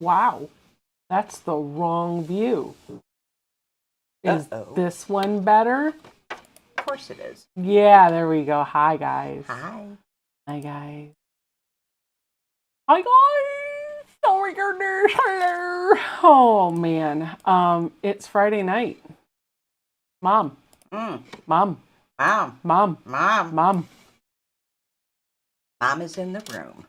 Wow, that's the wrong view. Is this one better? Of course it is. Yeah, there we go. Hi, guys. Hi. Hi, guys. Hi, guys. Oh my goodness. Hello. Oh, man. It's Friday night. Mom. Mom. Mom. Mom. Mom. Mom. Mom. Mom is in the room.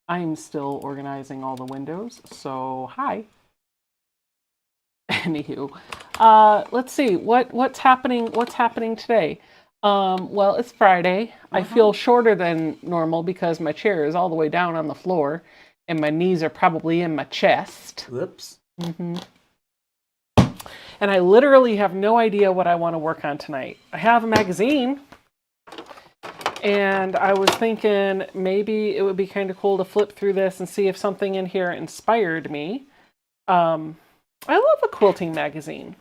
I'm still organizing all the windows, so hi. Anywho, let's see what's happening today. Well, it's Friday. I feel shorter than normal because my chair is all the way down on the floor and my knees are probably in my chest. Whoops. And I literally have no idea what I want to work on tonight. I have a magazine. And I was thinking maybe it would be kind of cool to flip through this and see if something in here inspired me. I love a quilting magazine.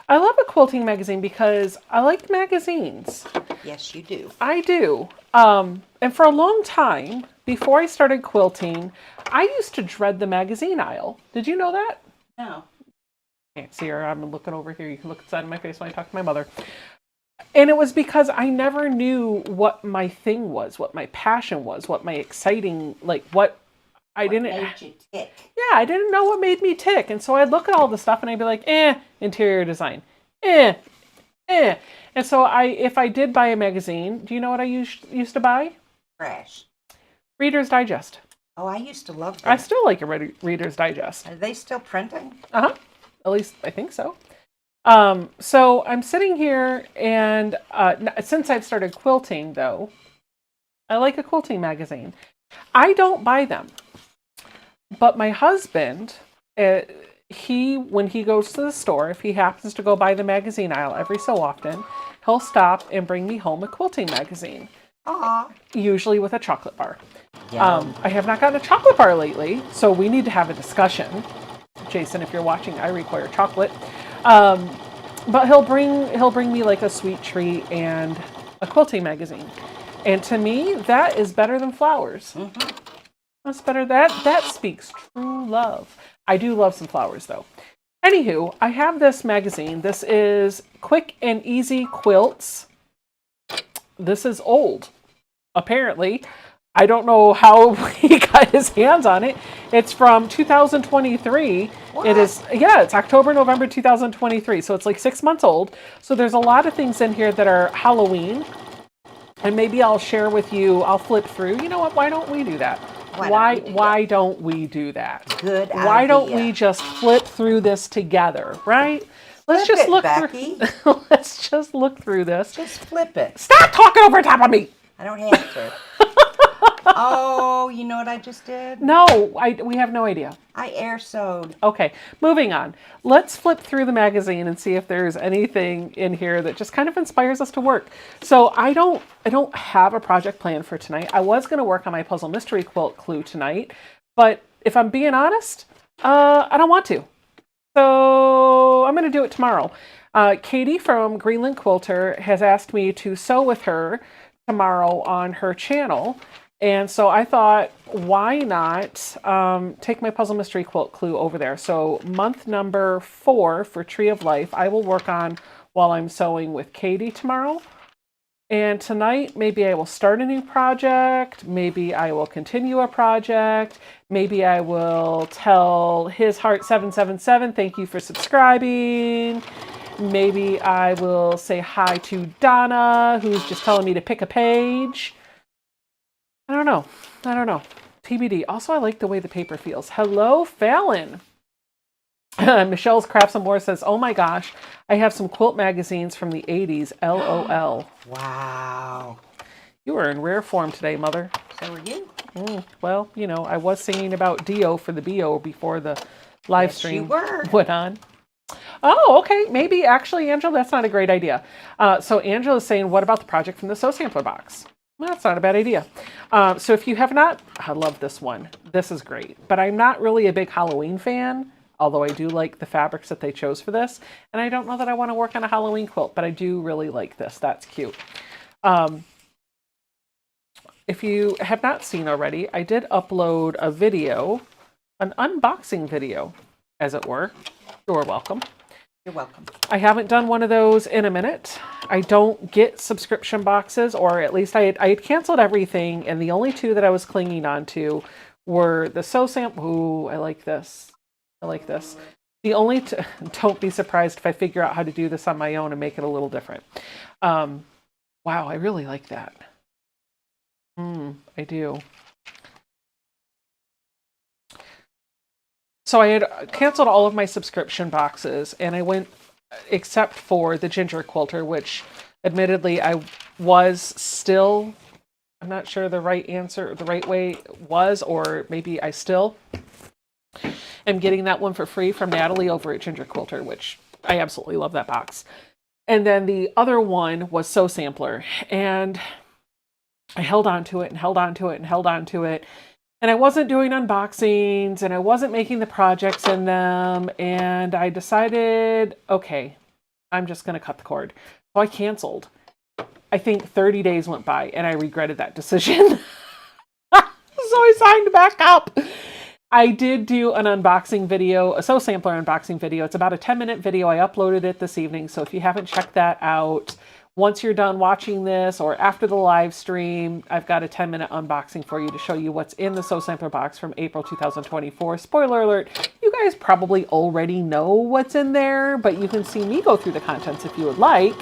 I love a quilting magazine because I like magazines. Yes, you do. I do. And for a long time, before I started quilting, I used to dread the magazine aisle. Did you know that? No. Can't see her. I'm looking over here. You can look inside of my face when I talk to my mother. And it was because I never knew what my thing was, what my passion was, what my exciting, like what made you tick. Yeah, I didn't know what made me tick. And so I'd look at all the stuff and I'd be like, interior design, And so if I did buy a magazine, do you know what I used to buy? Trash. Reader's Digest. Oh, I used to love that. I still like a Reader's Digest. Are they still printing? At least I think so. So I'm sitting here, and since I've started quilting, though, I like a quilting magazine. I don't buy them, but my husband, when he goes to the store, if he happens to go by the magazine aisle every so often, he'll stop and bring me home a quilting magazine. Aww. Usually with a chocolate bar. I have not gotten a chocolate bar lately, so we need to have a discussion. Jason, if you're watching, I require chocolate. But he'll bring me like a sweet treat and a quilting magazine. And to me, that is better than flowers. Mm-hmm. That's better. That speaks true love. I do love some flowers, though. Anywho, I have this magazine. This is Quick and Easy Quilts. This is old, apparently. I don't know how he got his hands on it. It's from 2023. What? It's October, November 2023. So it's like 6 months old. So there's a lot of things in here that are Halloween. And maybe I'll share with you, I'll flip through. You know what? Why don't we do that? Why don't we do that? Good idea. Why don't we just flip through this together, right? Let's just look through. Let's just look through this. Just flip it. Stop talking over top of me. I don't have to. Oh, you know what I just did? No, we have no idea. I air sewed. Okay, moving on. Let's flip through the magazine and see if there's anything in here that just kind of inspires us to work. So I don't have a project plan for tonight. I was going to work on my puzzle mystery quilt clue tonight, but if I'm being honest, I don't want to. So I'm going to do it tomorrow. Katie from Greenland Quilter has asked me to sew with her tomorrow on her channel. And so I thought, why not take my puzzle mystery quilt clue over there? So month number 4 for Tree of Life, I will work on while I'm sewing with Katie tomorrow. And tonight, maybe I will start a new project. Maybe I will continue a project. Maybe I will tell His Heart 777, thank you for subscribing. Maybe I will say hi to Donna, who's just telling me to pick a page. I don't know. TBD. Also, I like the way the paper feels. Hello, Fallon. Michelle's Crafts and More says, oh my gosh, I have some quilt magazines from the 80s. LOL. Wow. You were in rare form today, Mother. So are you. Well, you know, I was singing about Dio for the BO before the live stream went on. Oh, okay. Maybe, actually, Angela, that's not a great idea. So Angela's saying, what about the project from the Sew Sampler box? Well, that's not a bad idea. So if you have not, I love this one. This is great. But I'm not really a big Halloween fan, although I do like the fabrics that they chose for this. And I don't know that I want to work on a Halloween quilt, but I do really like this. That's cute. If you have not seen already, I did upload a video, an unboxing video, as it were. You're welcome. You're welcome. I haven't done one of those in a minute. I don't get subscription boxes, or at least I had canceled everything, and the only two that I was clinging on to were the Sew Sample. Ooh, I like this. I like this. The only don't be surprised if I figure out how to do this on my own and make it a little different. Wow, I really like that. I do. So I had canceled all of my subscription boxes, and I went, except for the Ginger Quilter, which admittedly I was still, I'm not sure the right answer, the right way was, or maybe I still am getting that one for free from Natalie over at Ginger Quilter, which I absolutely love that box. And then the other one was Sew Sampler, and I held on to it and held on to it and held on to it. And I wasn't doing unboxings, and I wasn't making the projects in them. And I decided, okay, I'm just going to cut the cord. So I canceled. I think 30 days went by, and I regretted that decision. So I signed back up. I did do an unboxing video, a Sew Sampler unboxing video. It's about a 10-minute video. I uploaded it this evening. So if you haven't checked that out, once you're done watching this or after the live stream, I've got a 10-minute unboxing for you to show you what's in the Sew Sampler box from April 2024. Spoiler alert, you guys probably already know what's in there, but you can see me go through the contents if you would like.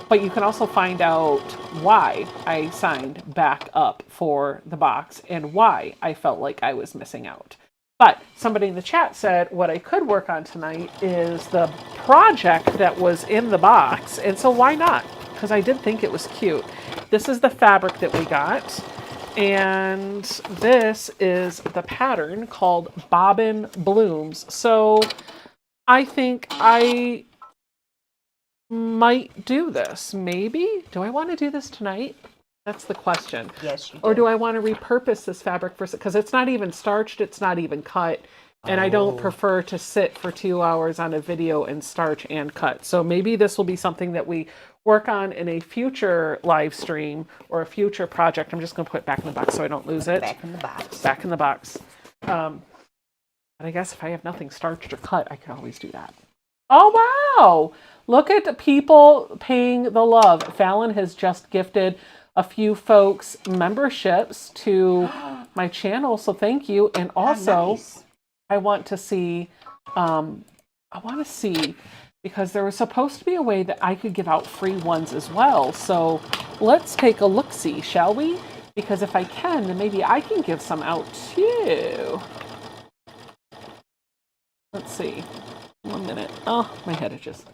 But you can also find out why I signed back up for the box and why I felt like I was missing out. But somebody in the chat said what I could work on tonight is the project that was in the box. And so why not? Because I did think it was cute. This is the fabric that we got. And this is the pattern called Bobbin Blooms. So I think I might do this. Maybe? Do I want to do this tonight? That's the question. Yes, you do. Or do I want to repurpose this fabric for, because it's not even starched, it's not even cut. And I don't prefer to sit for 2 hours on a video and starch and cut. So maybe this will be something that we work on in a future live stream or a future project. I'm just going to put it back in the box so I don't lose it. Back in the box. Back in the box. But I guess if I have nothing starched or cut, I can always do that. Oh, wow. Look at the people paying the love. Fallon has just gifted a few folks memberships to my channel. So thank you. And also, nice. I want to see, because there was supposed to be a way that I could give out free ones as well. So let's take a look-see, shall we? Because if I can, then maybe I can give some out too. Let's see. 1 minute. Oh, my head itches.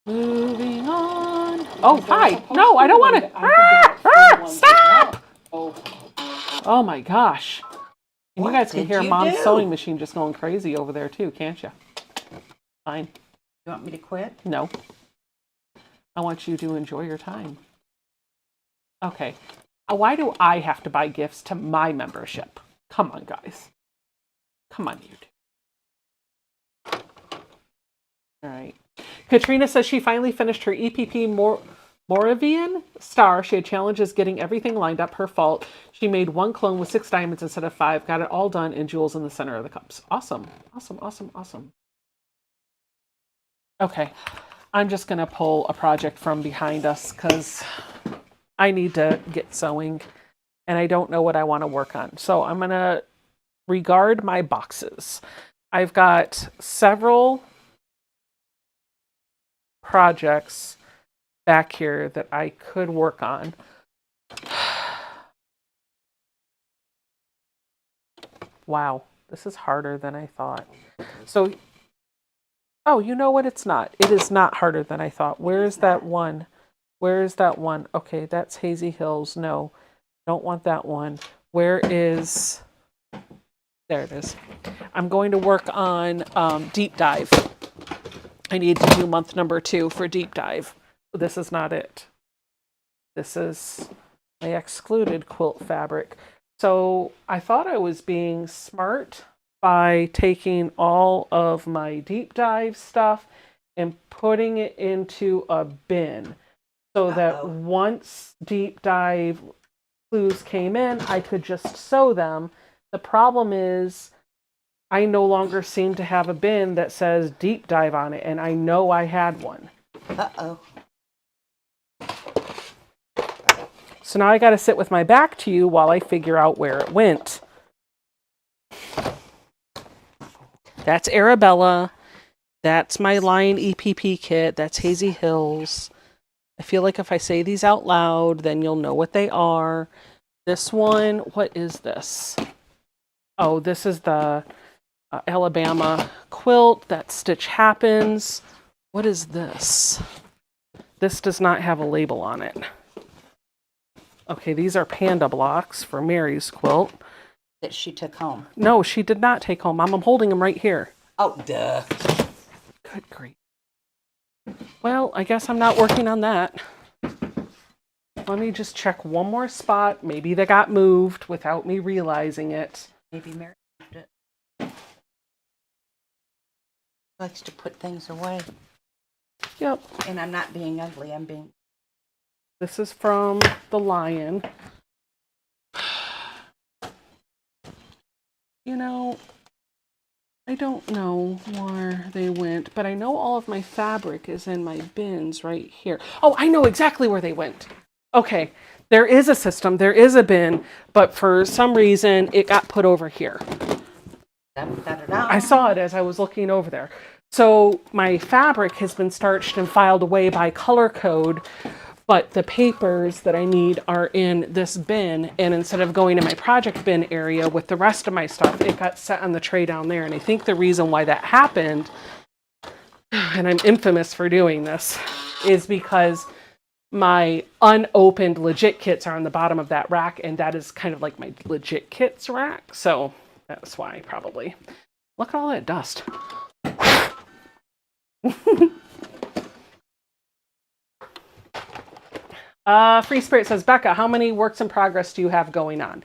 Moving on. Oh, hi. No, I don't want to. Stop! Oh my gosh. And you guys can hear Mom's sewing machine just going crazy over there too, can't you? Fine. You want me to quit? No. I want you to enjoy your time. Okay. Why do I have to buy gifts to my membership? Come on, guys. Come on, YouTube. All right. Katrina says she finally finished her EPP Moravian star. She had challenges getting everything lined up. Her fault. She made one clone with 6 diamonds instead of 5. Got it all done and jewels in the center of the cups. Awesome. Awesome, awesome, awesome. Okay. I'm just going to pull a project from behind us because I need to get sewing and I don't know what I want to work on. So I'm going to regard my boxes. I've got several projects back here that I could work on. Wow, this is harder than I thought. So, oh, you know what? It's not. It is not harder than I thought. Where is that one? Where is that one? Okay, that's Hazy Hills. No, don't want that one. Where is... There it is. I'm going to work on Deep Dive. I need to do month number 2 for Deep Dive. This is not it. This is... I excluded quilt fabric. So I thought I was being smart by taking all of my Deep Dive stuff and putting it into a bin so that once Deep Dive clues came in, I could just sew them. The problem is I no longer seem to have a bin that says Deep Dive on it, and I know I had one. Uh-oh. So now I got to sit with my back to you while I figure out where it went. That's Arabella. That's my Lion EPP kit. That's Hazy Hills. I feel like if I say these out loud, then you'll know what they are. This one, what is this? Oh, this is the Alabama quilt. That Stitch Happens. What is this? This does not have a label on it. Okay, these are panda blocks for Mary's quilt. That she took home. No, she did not take home. I'm holding them right here. Oh, duh. Good grief. Well, I guess I'm not working on that. Let me just check one more spot. Maybe they got moved without me realizing it. Maybe Mary moved it. Likes to put things away. Yep. And I'm not being ugly. I'm being... This is from the Lion. You know, I don't know where they went, but I know all of my fabric is in my bins right here. Oh, I know exactly where they went. Okay, there is a system, there is a bin, but for some reason it got put over here. I saw it as I was looking over there. So my fabric has been starched and filed away by color code, but the papers that I need are in this bin, and instead of going in my project bin area with the rest of my stuff, it got set on the tray down there. And I think the reason why that happened, and I'm infamous for doing this, is because my unopened legit kits are on the bottom of that rack, and that is kind of like my legit kits rack. So that's why, probably. Look at all that dust. Free Spirit says, Becca, how many works in progress do you have going on?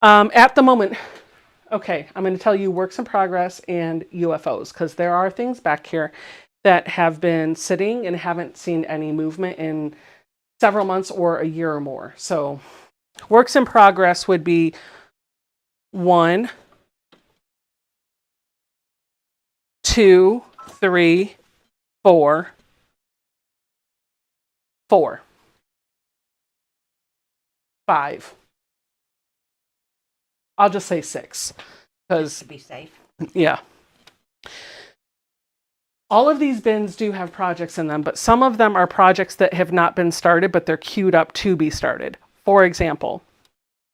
At the moment, okay, I'm going to tell you works in progress and UFOs, because there are things back here that have been sitting and haven't seen any movement in several months or a year or more. So works in progress would be 1, 2, 3, 4, 4. 5. I'll just say 6 because to be safe. Yeah. All of these bins do have projects in them, but some of them are projects that have not been started, but they're queued up to be started. For example,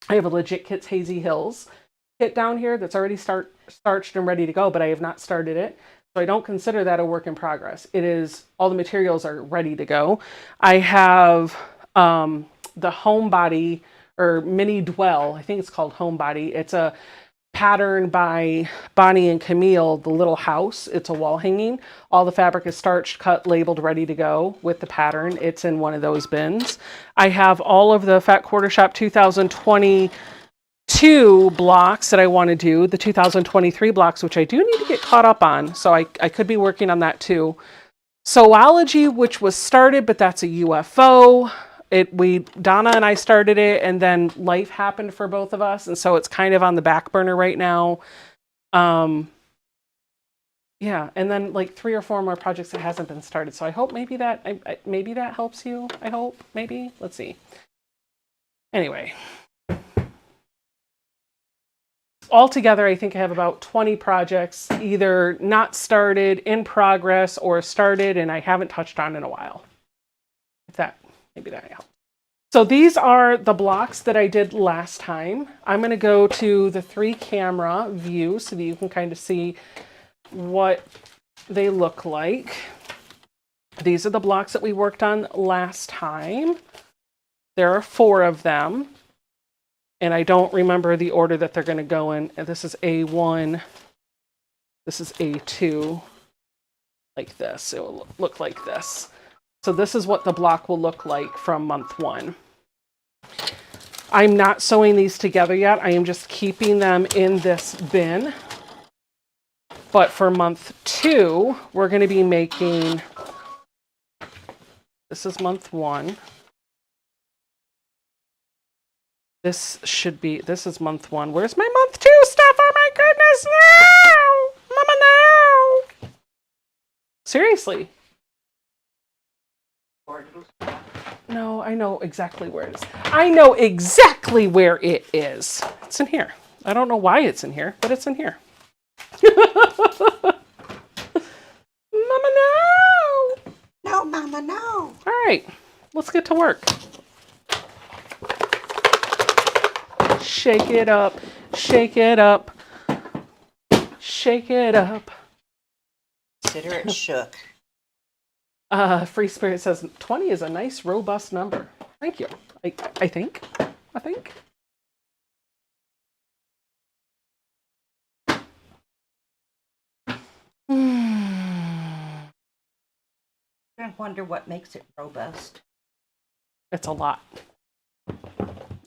I have a Legit Kits Hazy Hills kit down here that's already starched and ready to go, but I have not started it. So I don't consider that a work in progress. It is, all the materials are ready to go. I have the Homebody or Mini Dwell. I think it's called Homebody. It's a pattern by Bonnie and Camille, the little house. It's a wall hanging. All the fabric is starched, cut, labeled, ready to go with the pattern. It's in one of those bins. I have all of the Fat Quarter Shop 2022 blocks that I want to do, the 2023 blocks, which I do need to get caught up on. So I could be working on that too. Zoology, which was started, but that's a UFO. Donna and I started it, and then life happened for both of us, and so it's kind of on the back burner right now. Yeah, and then like 3 or 4 more projects that hasn't been started. So I hope maybe that maybe that helps you. I hope maybe. Let's see. Anyway, altogether, I think I have about 20 projects either not started, in progress, or started and I haven't touched on in a while. If that maybe that helps. So these are the blocks that I did last time. I'm going to go to the 3 camera view so that you can kind of see what they look like. These are the blocks that we worked on last time. There are 4 of them. And I don't remember the order that they're going to go in. This is A1. This is A2. Like this. It will look like this. So this is what the block will look like from month 1. I'm not sewing these together yet. I am just keeping them in this bin. But for month 2, we're going to be making, this is month 1. This is month 1. Where's my month 2 stuff? Oh my goodness, no! Mama, no! Seriously. No, I know exactly where it is. I know exactly where it is. It's in here. I don't know why it's in here, but it's in here. Mama, no! No, Mama, no. All right, let's get to work. Shake it up, shake it up, shake it up. Consider it shook. Free Spirit says 20 is a nice, robust number. Thank you. I think. I wonder what makes it robust. It's a lot.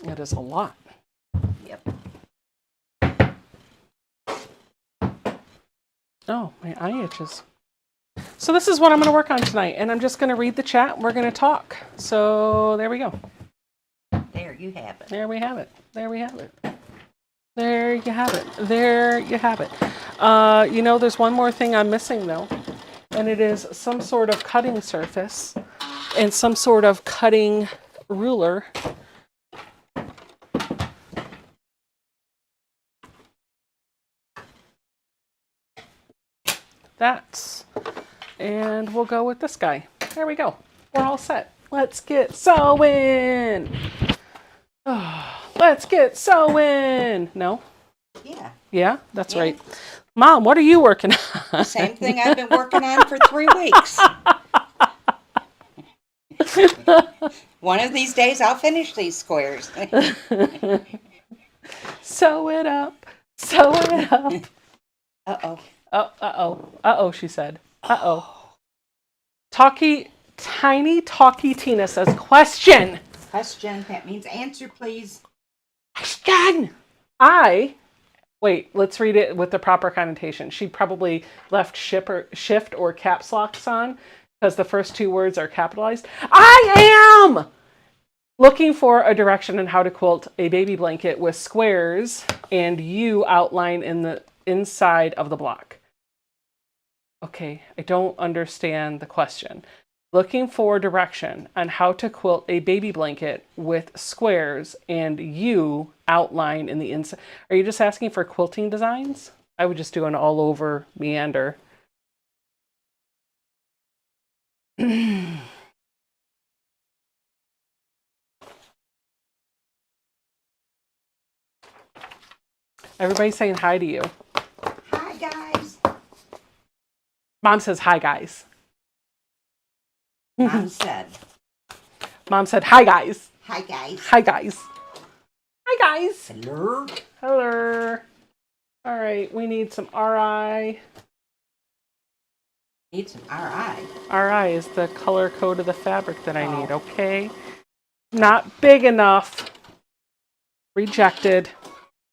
It is a lot. Yep. Oh, my eye itches. So this is what I'm going to work on tonight, and I'm just going to read the chat. We're going to talk. So there we go. There you have it. There we have it. There we have it. There you have it. There you have it. You know, there's one more thing I'm missing, though, and it is some sort of cutting surface and some sort of cutting ruler. And we'll go with this guy. There we go. We're all set. Let's get sewing. Oh, let's get sewing. No? Yeah. Yeah, that's right. Mom, what are you working on? Same thing I've been working on for 3 weeks. One of these days I'll finish these squares. Sew it up. Sew it up. Uh-oh. Oh, uh-oh. Uh-oh, she said. Uh-oh. Tiny Talkie Tina says, question. Question. That means answer, please. Question. Wait, let's read it with the proper connotation. She probably left shift or caps locks on because the first 2 words are capitalized. I am looking for a direction on how to quilt a baby blanket with squares and you outline in the inside of the block. Okay, I don't understand the question. Looking for direction on how to quilt a baby blanket with squares and you outline in the inside. Are you just asking for quilting designs? I would just do an all over meander. Everybody's saying hi to you. Hi, guys. Mom says hi, guys. Mom said. Mom said hi, guys. Hi, guys. Hi, guys. Hi, guys. Hello. Hello. All right, we need some RI. Need some RI. RI is the color code of the fabric that I need, okay? Not big enough. Rejected.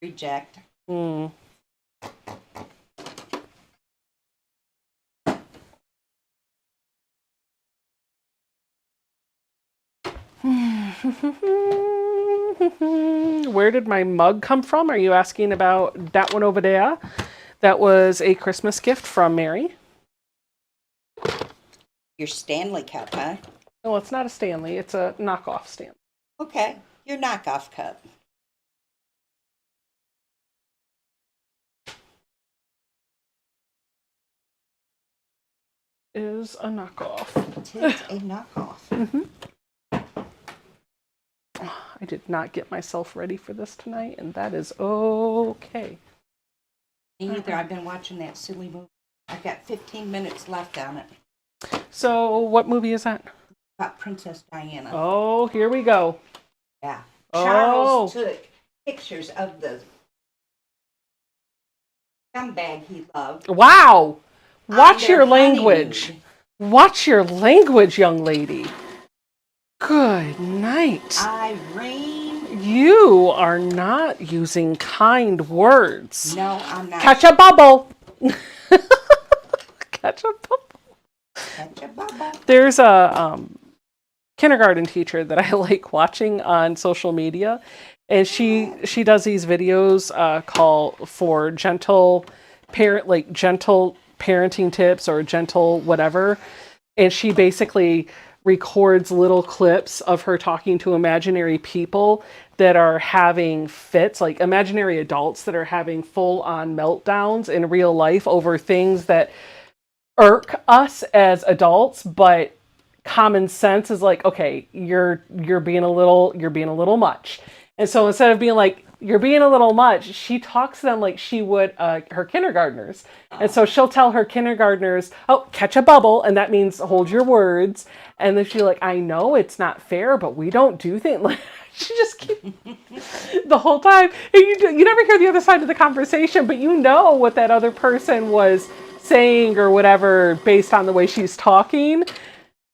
Reject. Where did my mug come from? Are you asking about that one over there? That was a Christmas gift from Mary. Your Stanley cup, huh? No, it's not a Stanley. It's a knockoff Stanley. Okay, your knockoff cup. Is a knockoff. It is a knockoff. I did not get myself ready for this tonight, and that is okay. Me either. I've been watching that silly movie. I've got 15 minutes left on it. So, what movie is that? About Princess Diana. Oh, here we go. Yeah. Oh. Charles took pictures of the scumbag he loved. Wow. Watch their your language. honeymoon. Watch your language, young lady. Good night. Irene. You are not using kind words. No, I'm not. Catch a bubble. Catch a bubble. Catch a bubble. There's a kindergarten teacher that I like watching on social media, and she does these videos called for gentle parenting tips or gentle whatever, and she basically records little clips of her talking to imaginary people that are having fits, like imaginary adults that are having full-on meltdowns in real life over things that irk us as adults, but common sense is like, okay, you're being a little much. And so instead of being like, you're being a little much, she talks to them like she would her kindergartners. And so she'll tell her kindergartners, oh, catch a bubble, and that means hold your words. And then she's like, I know it's not fair, but we don't do things like she just keeps the whole time. And you never hear the other side of the conversation, but you know what that other person was saying or whatever based on the way she's talking,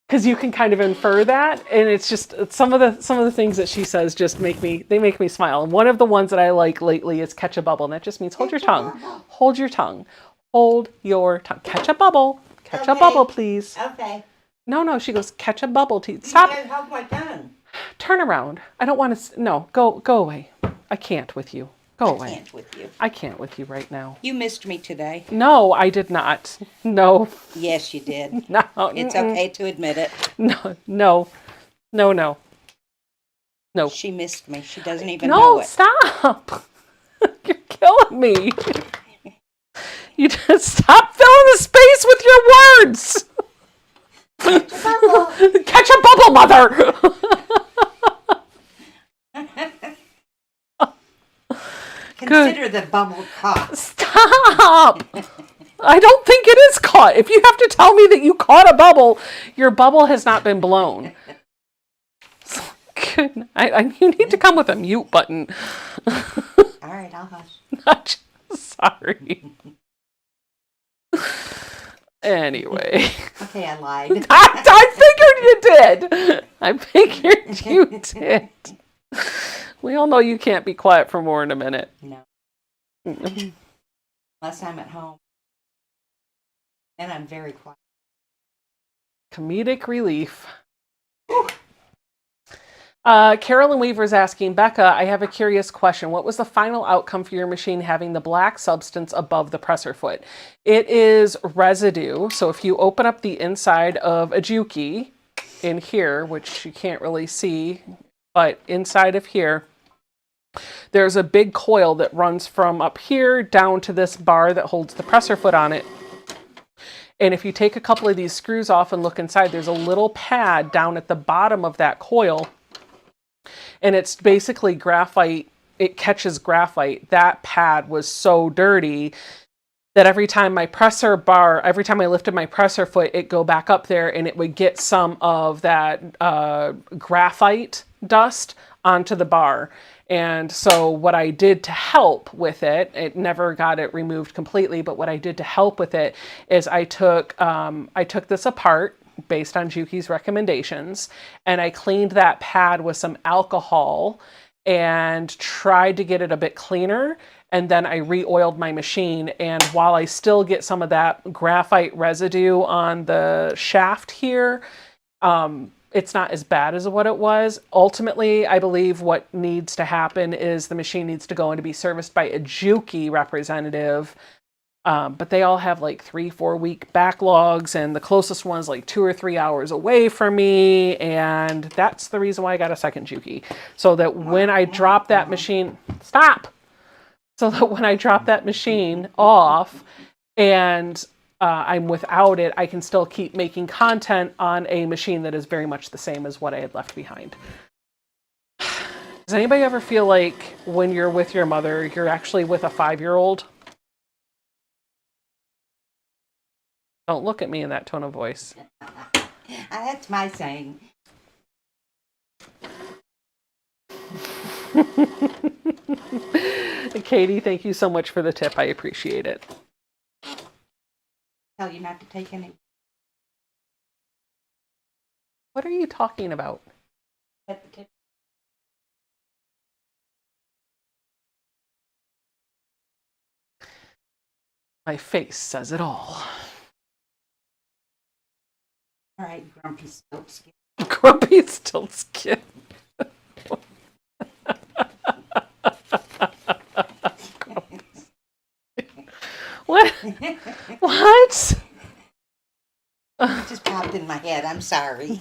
because you can kind of infer that. And it's just some of the things that she says just make me smile. And one of the ones that I like lately is catch a bubble, and that just means hold your tongue. Hold your tongue. Hold your tongue. Catch a bubble. Catch a bubble, please. Okay. No, she goes, catch a bubble. Stop. You guys hold my tongue. Turn around. I don't want to. No, go away. I can't with you. Go away. I can't with you. I can't with you right now. You missed me today. No, I did not. No. Yes, you did. No. It's okay to admit it. No. She missed me. She doesn't even know No, it. stop. You're killing me. You just stop filling the space with your words. Catch a bubble, mother. Consider the bubble caught. Stop. I don't think it is caught. If you have to tell me that you caught a bubble, your bubble has not been blown. Good. You need to come with a mute button. All right, I'll hush. Sorry. Anyway. Okay, I lied. I figured you did. I figured you did. We all know you can't be quiet for more than a minute. No. Unless I'm at home. Then I'm very quiet. Comedic relief. Carolyn Weaver's asking, Becca, I have a curious question. What was the final outcome for your machine having the black substance above the presser foot? It is residue. So if you open up the inside of a Juki in here, which you can't really see, but inside of here, there's a big coil that runs from up here down to this bar that holds the presser foot on it. And if you take a couple of these screws off and look inside, there's a little pad down at the bottom of that coil. And it's basically graphite. It catches graphite. That pad was so dirty that every time I lifted my presser foot, it'd go back up there and it would get some of that graphite dust onto the bar. And so what I did to help with it, it never got it removed completely, but what I did to help with it is I took this apart based on Juki's recommendations, and I cleaned that pad with some alcohol and tried to get it a bit cleaner. And then I re-oiled my machine. And while I still get some of that graphite residue on the shaft here, it's not as bad as what it was. Ultimately, I believe what needs to happen is the machine needs to go in to be serviced by a Juki representative But they all have like 3-4 week backlogs, and the closest one's like 2 or 3 hours away from me. And that's the reason why I got a second Juki. So that when I drop that machine, stop! So that when I drop that machine off and I'm without it, I can still keep making content on a machine that is very much the same as what I had left behind. Does anybody ever feel like when you're with your mother, you're actually with a 5-year-old? Don't look at me in that tone of voice. That's my saying. Katie, thank you so much for the tip. I appreciate it. Tell you not to take any. What are you talking about? At the tip. My face says it all. All right, grumpy stilt skin. Grumpy stilt skin. What? What? It just popped in my head. I'm sorry.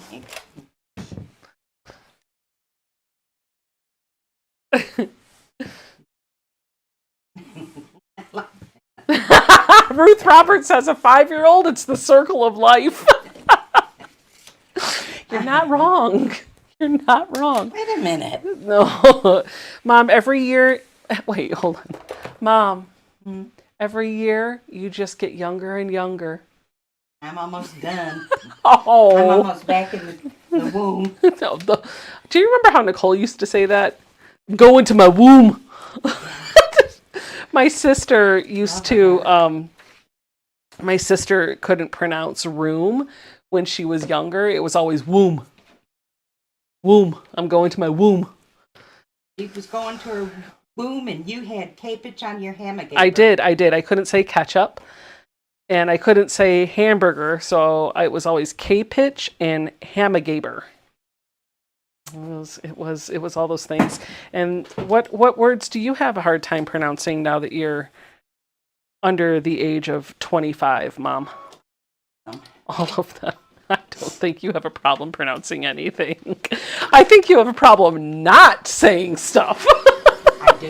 Ruth Roberts has a 5-year-old. It's the circle of life. You're not wrong. You're not wrong. Wait a minute. No. Mom, every year... Wait, hold on. Mom, every year you just get younger and younger. I'm almost done. Oh. I'm almost back in the womb. No, do you remember how Nicole used to say that? Go into my womb. My sister used to... my sister couldn't pronounce room when she was younger. It was always womb. Womb. I'm going to my womb. She was going to her womb and you had capage on your hamburger. I did. I couldn't say ketchup. And I couldn't say hamburger. So it was always K-pitch and hamagaber. It was all those things. And what words do you have a hard time pronouncing now that you're under the age of 25, Mom? All of them. I don't think you have a problem pronouncing anything. I think you have a problem not saying stuff. I do.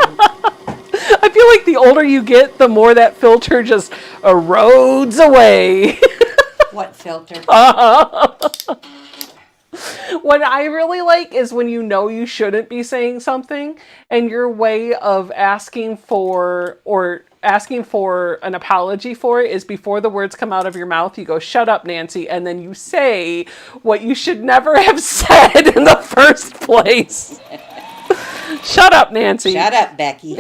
I feel like the older you get, the more that filter just erodes away. What filter? What I really like is when you know you shouldn't be saying something, and your way of asking for an apology for it is before the words come out of your mouth, you go, "Shut up, Nancy," and then you say what you should never have said in the first place. Shut up, Nancy. Shut up, Becky.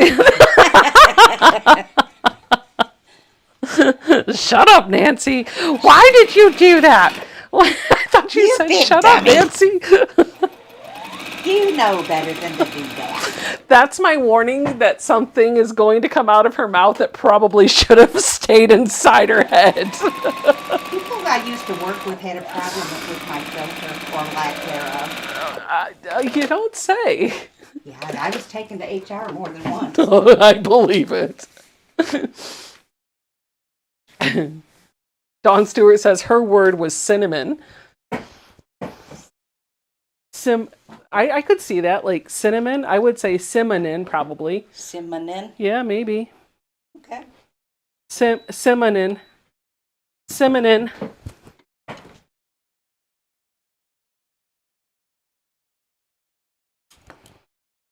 Shut up, Nancy. Why did you do that? I thought you said shut up, Nancy. You know better than to do that. That's my warning that something is going to come out of her mouth that probably should have stayed inside her head. People I used to work with had a problem with my filter or lack thereof. You don't say. Yeah, I was taken to HR more than once. I believe it. Dawn Stewart says her word was cinnamon. I could see that, like cinnamon. I would say simonin, probably. Simonin? Yeah, maybe. Okay. Simonin. Simonin.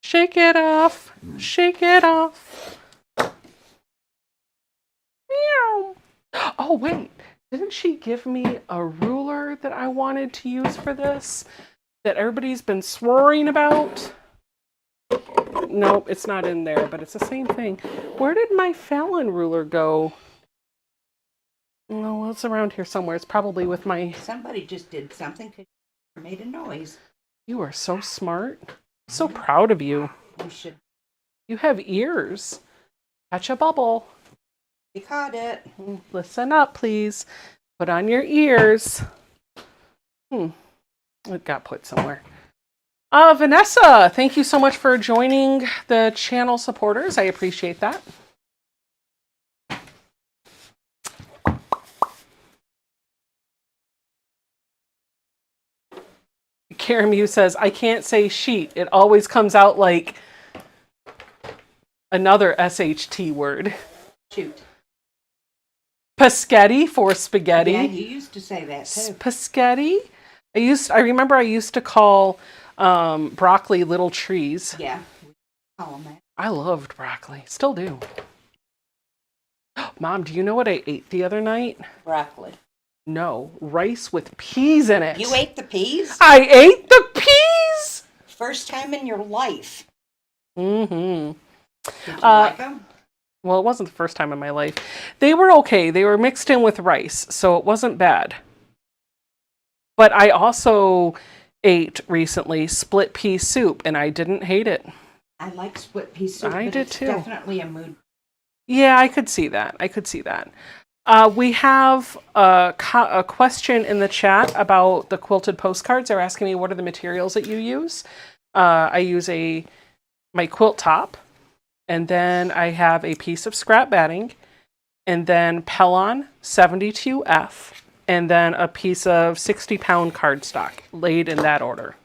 Shake it off. Shake it off. Meow. Oh, wait. Didn't she give me a ruler that I wanted to use for this? That everybody's been swearing about? Nope, it's not in there, but it's the same thing. Where did my Fallon ruler go? Oh, well, it's around here somewhere. It's probably with my... Somebody just did something because you made a noise. You are so smart. So proud of you. You should. You have ears. Catch a bubble. You caught it. Listen up, please. Put on your ears. It got put somewhere. Vanessa, thank you so much for joining the channel supporters. I appreciate that. Karen Mew says, I can't say sheet. It always comes out like another SHT word. Shoot. Paschetti for spaghetti. Yeah, you used to say that too. Paschetti? I remember I used to call broccoli little trees. Yeah, we call them that. I loved broccoli. Still do. Mom, do you know what I ate the other night? Broccoli. No, rice with peas in it. You ate the peas? I ate the peas! First time in your life. Mm-hmm. Did you like them? Well, it wasn't the first time in my life. They were okay. They were mixed in with rice, so it wasn't bad. But I also ate recently split pea soup, and I didn't hate it. I like split pea soup. I but did it's too. Definitely a mood. Yeah, I could see that. We have a question in the chat about the quilted postcards. They're asking me what are the materials that you use. I use my quilt top, and then I have a piece of scrap batting, and then Pellon 72F, and then a piece of 60-pound cardstock, laid in that order.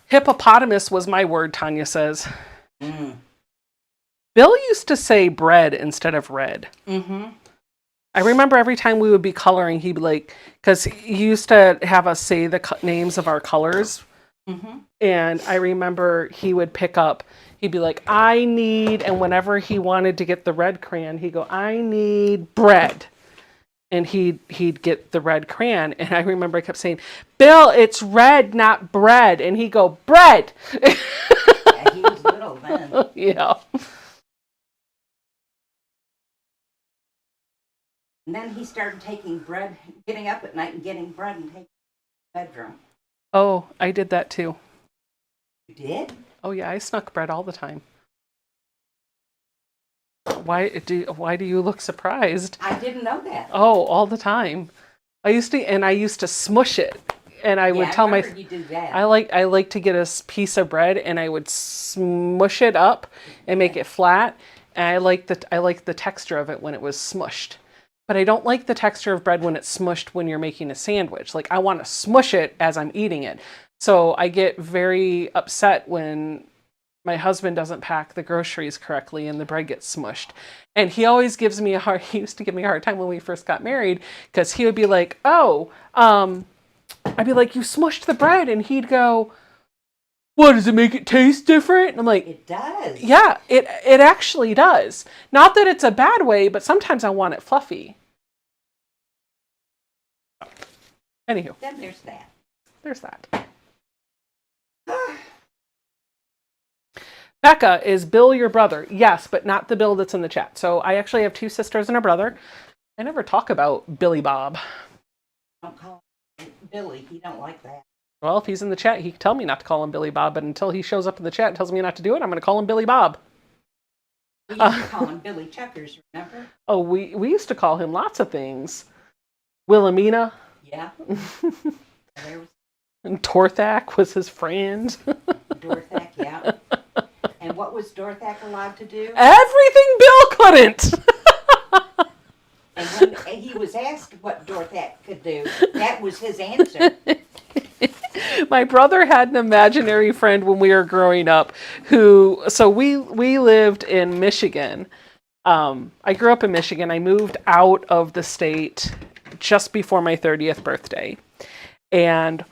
Hippopotamus was my word, Tanya says. Mm. Bill used to say bread instead of red. Mm-hmm. I remember every time we would be coloring, he'd be like, because he used to have us say the names of our colors. Mm-hmm. And I remember he would pick up, he'd be like, I need, and whenever he wanted to get the red crayon, he'd go, I need bread. And he'd get the red crayon. And I remember I kept saying, Bill, it's red, not bread. And he'd go, bread. Yeah, he was little then. Yeah. And then he started taking bread, getting up at night and getting bread and taking it to the bedroom. Oh, I did that too. You did? Oh yeah, I snuck bread all the time. Why do you look surprised? I didn't know that. Oh, all the time. I used to smush it, and I would tell you do that. I like to get a piece of bread and I would smush it up and make it flat. And I like the texture of it when it was smushed. But I don't like the texture of bread when it's smushed when you're making a sandwich. Like I want to smush it as I'm eating it. So I get very upset when my husband doesn't pack the groceries correctly and the bread gets smushed. And he always gives me he used to give me a hard time when we first got married, because he would be like, I'd be like, you smushed the bread. And he'd go, what, does it make it taste different? And I'm like, it does. Yeah, it actually does. Not that it's a bad way, but sometimes I want it fluffy. Anywho. Then there's that. There's that. Becca, is Bill your brother? Yes, but not the Bill that's in the chat. So I actually have two sisters and a brother. I never talk about Billy Bob. Don't call him Billy. He don't like that. Well, if he's in the chat, he can tell me not to call him Billy Bob, but until he shows up in the chat and tells me not to do it, I'm going to call him Billy Bob. We used to call him Billy Chuckers, remember? Oh, we used to call him lots of things. Wilhelmina. Yeah. There was And Torthak was his friend. Dorthak, yeah. And what was Dorthak allowed to do? Everything Bill couldn't. And when he was asked what Dorthak could do, that was his answer. My brother had an imaginary friend when we were growing up so we lived in Michigan. I grew up in Michigan. I moved out of the state just before my 30th birthday. And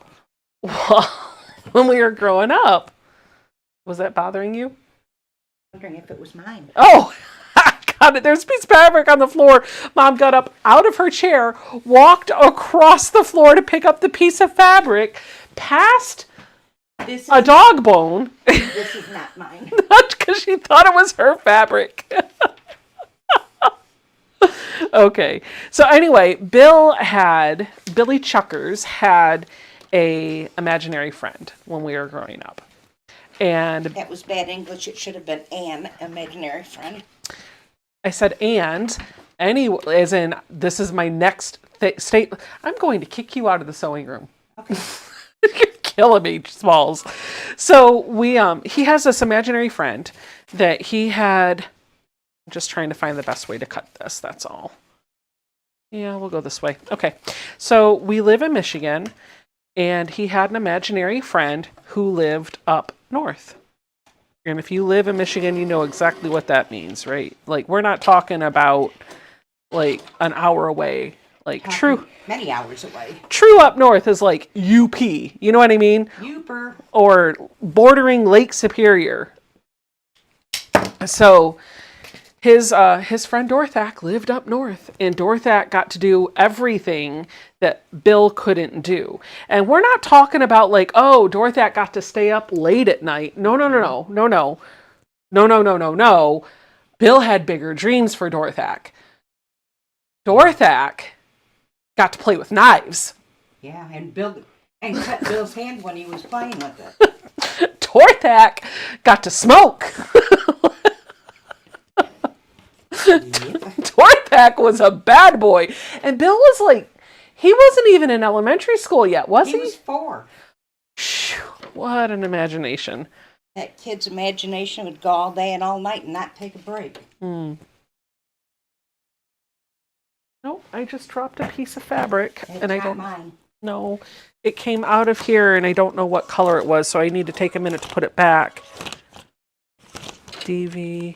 when we were growing up, was that bothering you? I'm wondering if it was mine. Oh, got it. There's a piece of fabric on the floor. Mom got up out of her chair, walked across the floor to pick up the piece of fabric, past a dog bone. This is not mine. Not because she thought it was her fabric. Okay. So anyway, Billy Chuckers had a imaginary friend when we were growing up. And that was bad English. It should have been an imaginary friend. I said, as in, this is my next state. I'm going to kick you out of the sewing room. Okay. You're killing me, Smalls. So he has this imaginary friend that he had. I'm just trying to find the best way to cut this. That's all. Yeah, we'll go this way. Okay. So we live in Michigan, and he had an imaginary friend who lived up north. And if you live in Michigan, you know exactly what that means, right? Like, we're not talking about like an hour away. Like, true Many hours away. up north is like UP. You know what I mean? Uper. Or bordering Lake Superior. So his friend Dorthak lived up north, and Dorthak got to do everything that Bill couldn't do. And we're not talking about like, oh, Dorthak got to stay up late at night. No. Bill had bigger dreams for Dorthak. Dorthak got to play with knives. Yeah, and cut Bill's hand when he was playing with it. Dorthak got to smoke. Dorthak was a bad boy. And Bill was like, he wasn't even in elementary school yet, was he? He was 4. What an imagination. That kid's imagination would go all day and all night and not take a break. Nope, I just dropped a piece of fabric. It's and I not don't mine. know. It came out of here and I don't know what color it was, so I need to take a minute to put it back. DVHRHS,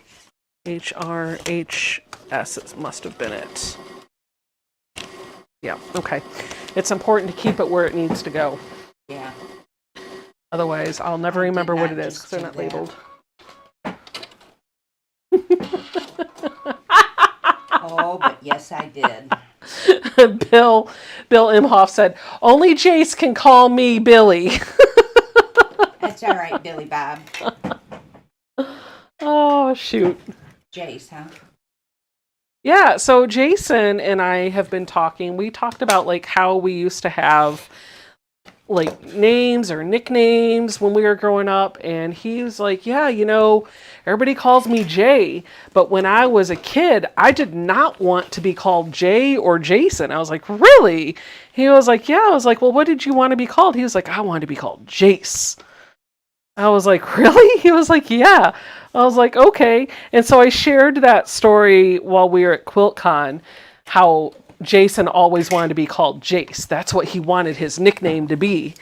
it must have been it. Yeah, okay. It's important to keep it where it needs to go. Yeah. Otherwise, I'll never remember what it is because they're not labeled. Oh, but yes, I did. Bill Imhoff said, "Only Jace can call me Billy." That's all right, Billy Bob. Oh, shoot. Jace, huh? Yeah, so Jason and I have been talking. We talked about like how we used to have like names or nicknames when we were growing up, and he was like, yeah, you know, everybody calls me Jay, but when I was a kid I did not want to be called Jay or Jason. I was like, really? He was like, yeah. I was like, well, what did you want to be called? He was like, I wanted to be called Jace. I was like, really? He was like, yeah. I was like, okay. And so I shared that story while we were at QuiltCon, how Jason always wanted to be called Jace. That's what he wanted his nickname to be.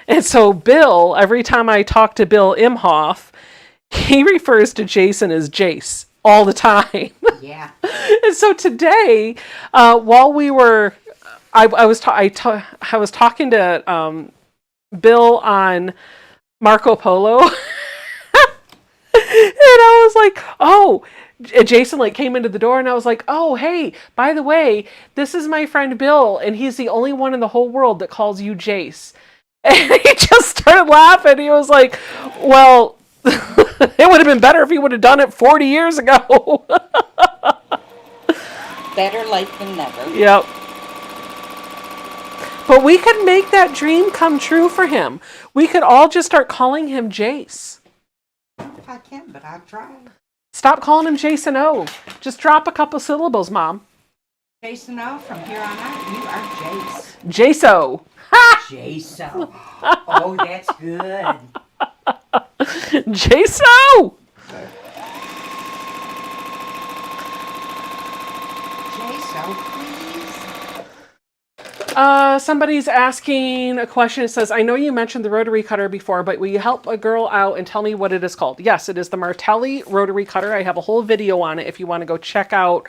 And so Bill, every time I talk to Bill Imhoff, he refers to Jason as Jace all the time. Yeah. And so today, while we were, I was talking to Bill on Marco Polo. And I was like, oh, Jason like came into the door and I was like, oh, hey, by the way, this is my friend Bill, and he's the only one in the whole world that calls you Jace. And he just started laughing. He was like, well, it would have been better if he would have done it 40 years ago. Better late than never. Yep. But we could make that dream come true for him. We could all just start calling him Jace. I don't know if I can, but I'll try. Stop calling him Jason O. Just drop a couple syllables, Mom. Jason O, from here on out, you are Jace. Jaso. Jaso. Oh, that's good. Jaso! Jaso, please. Somebody's asking a question. It says, I know you mentioned the rotary cutter before, but will you help a girl out and tell me what it is called? Yes, it is the Martelli rotary cutter. I have a whole video on it if you want to go check out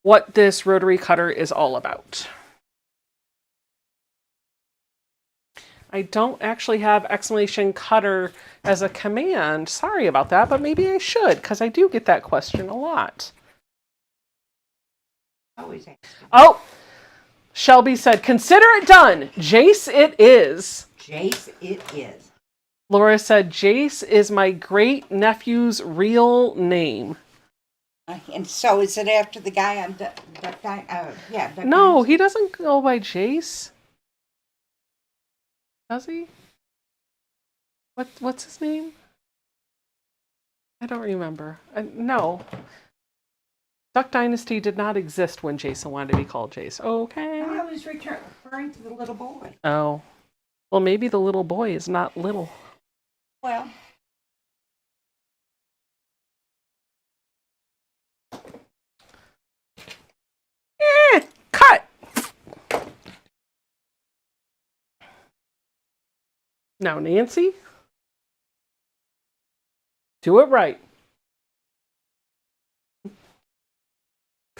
what this rotary cutter is all about. I don't actually have exclamation cutter as a command. Sorry about that, but maybe I should, because I do get that question a lot. Always asking. Oh! Shelby said, consider it done. Jace it is. Jace it is. Laura said, Jace is my great nephew's real name. And so is it after the guy on yeah. No, he doesn't go by Jace. Does he? What's his name? I don't remember. No. Duck Dynasty did not exist when Jason wanted to be called Jace. Okay. I was referring to the little boy. Oh. Well, maybe the little boy is not little. Well. Cut! Now, Nancy, do it right.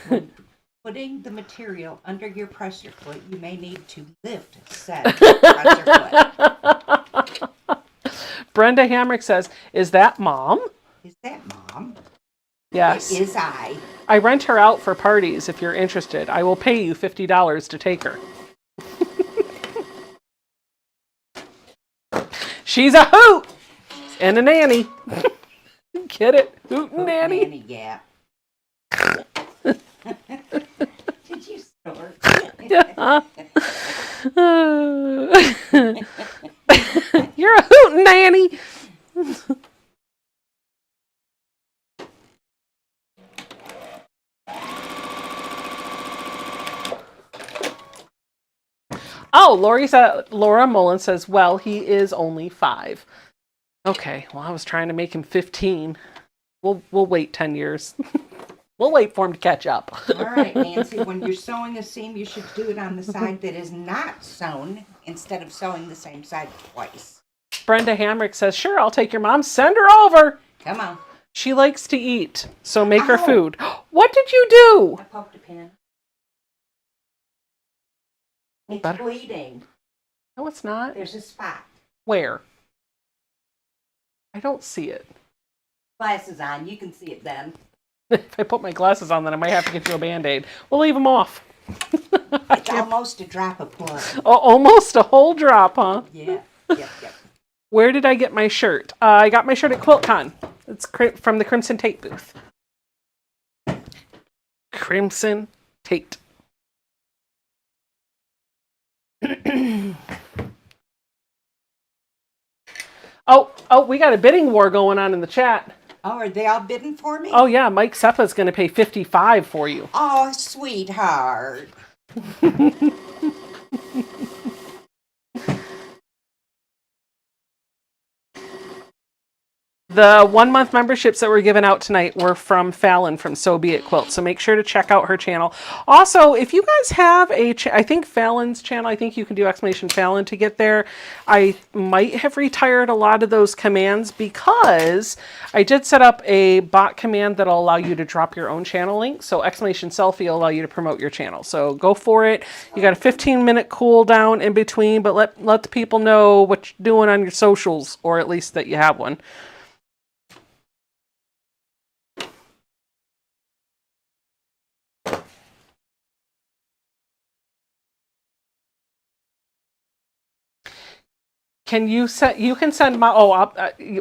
When putting the material under your pressure foot, you may need to lift said pressure foot. Brenda Hamrick says, "Is that Mom?" Is that Mom? Yes. It is I. I rent her out for parties if you're interested. I will pay you $50 to take her. She's a hoot and a nanny. Get it? Hoot and nanny. Nanny, yeah. Did you snort? You're a hoot and nanny. Oh, Laura Mullen says, well, he is only 5. Okay, well, I was trying to make him 15. We'll wait 10 years. We'll wait for him to catch up. All right, Nancy, when you're sewing a seam, you should do it on the side that is not sewn instead of sewing the same side twice. Brenda Hamrick says, sure, I'll take your mom. Send her over. Come on. She likes to eat, so make her food. What did you do? I poked a pin. It's Better. bleeding. No, it's not. There's a spot. Where? I don't see it. Glasses on. You can see it then. If I put my glasses on, then I might have to get you a Band-Aid. We'll leave them off. It's almost a drop of blood. Oh, almost a whole drop, huh? Yeah. Yep. Where did I get my shirt? I got my shirt at QuiltCon. It's from the Crimson Tate booth. Crimson Tate. Oh, we got a bidding war going on in the chat. Oh, are they all bidding for me? Oh yeah, Mike Seppa's going to pay $55 for you. Oh, sweetheart. The 1-month memberships that were given out tonight were from Fallon from So Be It Quilt. So make sure to check out her channel. Also, if you guys have I think Fallon's channel, I think you can do !Fallon to get there. I might have retired a lot of those commands because I did set up a bot command that'll allow you to drop your own channel link. So !Selfie will allow you to promote your channel. So go for it. You got a 15-minute cooldown in between, but let the people know what you're doing on your socials, or at least that you have one. You can send Mom,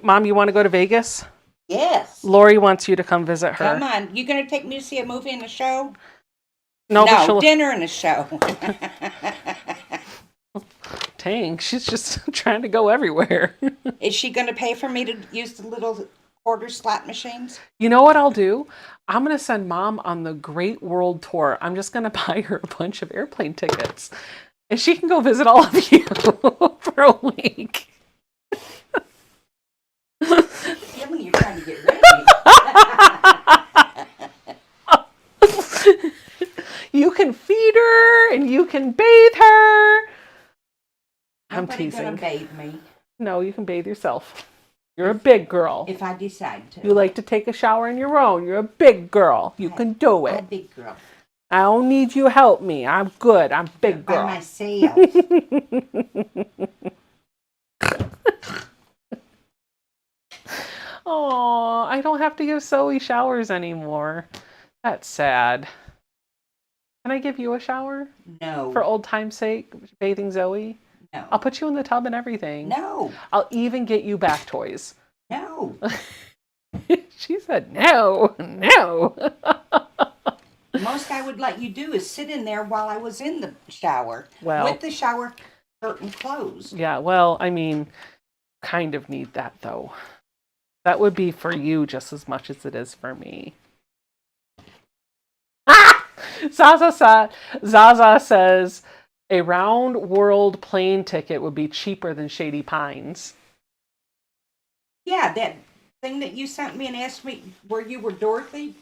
Mom, you want to go to Vegas? Yes. Lori wants you to come visit her. Come on. You going to take me to see a movie and a show? No, dinner and a show. Dang, she's just trying to go everywhere. Is she going to pay for me to use the little quarter slot machines? You know what I'll do? I'm going to send Mom on the Great World Tour. I'm just going to buy her a bunch of airplane tickets. And she can go visit all of you for a week. Feeling you're trying to get rid of me. You can feed her and you can bathe her. I'm teasing. Gonna bathe me. No, you can bathe yourself. You're a big girl. If I decide to. You like to take a shower on your own. You're a big girl. You can do it. I'm a big girl. I don't need you to help me. I'm good. I'm big girl. By myself. Oh, I don't have to give Zoe showers anymore. That's sad. Can I give you a shower? No. For old time's sake, bathing Zoe? No. I'll put you in the tub and everything. No. I'll even get you bath toys. No. She said no. The most I would let you do is sit in there while I was in the shower. Well, with the shower curtain closed. Yeah, well, I mean, kind of need that though. That would be for you just as much as it is for me. Ah! Zaza says a round world plane ticket would be cheaper than Shady Pines. Yeah, that thing that you sent me and asked me where you were Dorothy.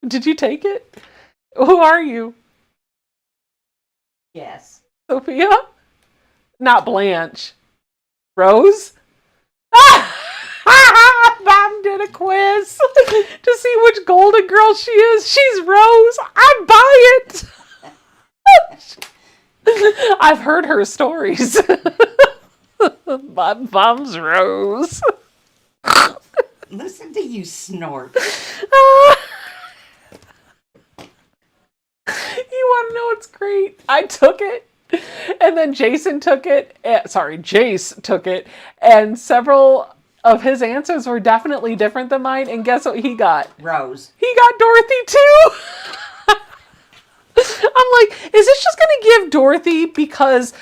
Did you take it? Who are you? Yes. Sophia? Not Blanche. Rose? Mom did a quiz to see which Golden Girl she is. She's Rose. I buy it. I've heard her stories. My mom's Rose. Listen to you snort. You want to know what's great? I took it, and then Jason took it. Jace took it, and several of his answers were definitely different than mine. And guess what he got? Rose. He got Dorothy too. I'm like, is this just going to give Dorothy because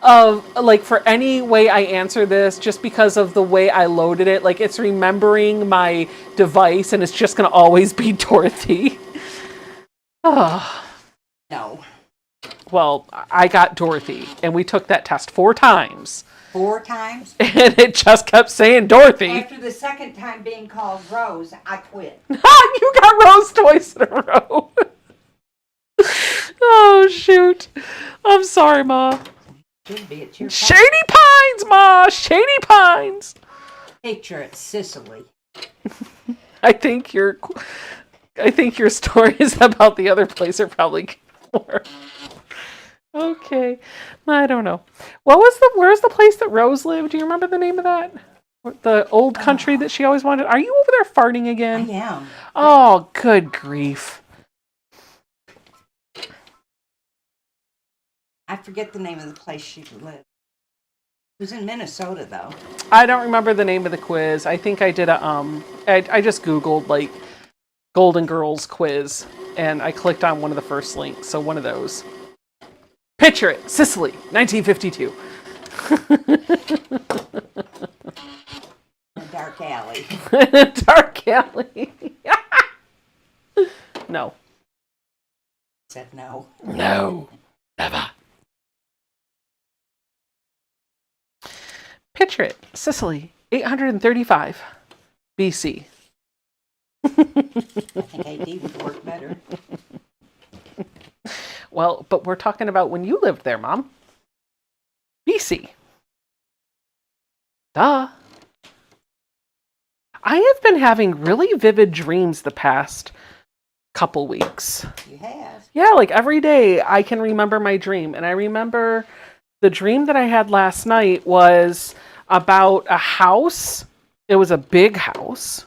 of, like, for any way I answer this, just because of the way I loaded it? Like, it's remembering my device, and it's just going to always be Dorothy. Oh. No. Well, I got Dorothy, and we took that test 4 times. 4 times? And it just kept saying Dorothy. After the second time being called Rose, I quit. You got Rose twice in a row. Oh, shoot. I'm sorry, Ma. Should be at your Shady Pines, Ma! Shady Pines! Picture it, Sicily. I think your stories about the other place are probably more. Okay. I don't know. Where's the place that Rose lived? Do you remember the name of that? The old country that she always wanted? Are you over there farting again? I am. Oh, good grief. I forget the name of the place she lived. It was in Minnesota, though. I don't remember the name of the quiz. I think I did I just Googled, like, Golden Girls quiz, and I clicked on one of the first links, so one of those. Picture it, Sicily, 1952. A dark alley. Dark alley. No. Said no. No. Never. Picture it, Sicily, 835 BC. I think AD would work better. Well, but we're talking about when you lived there, Mom. BC. Duh. I have been having really vivid dreams the past couple weeks. You have? Yeah, like every day I can remember my dream. And I remember the dream that I had last night was about a house. It was a big house.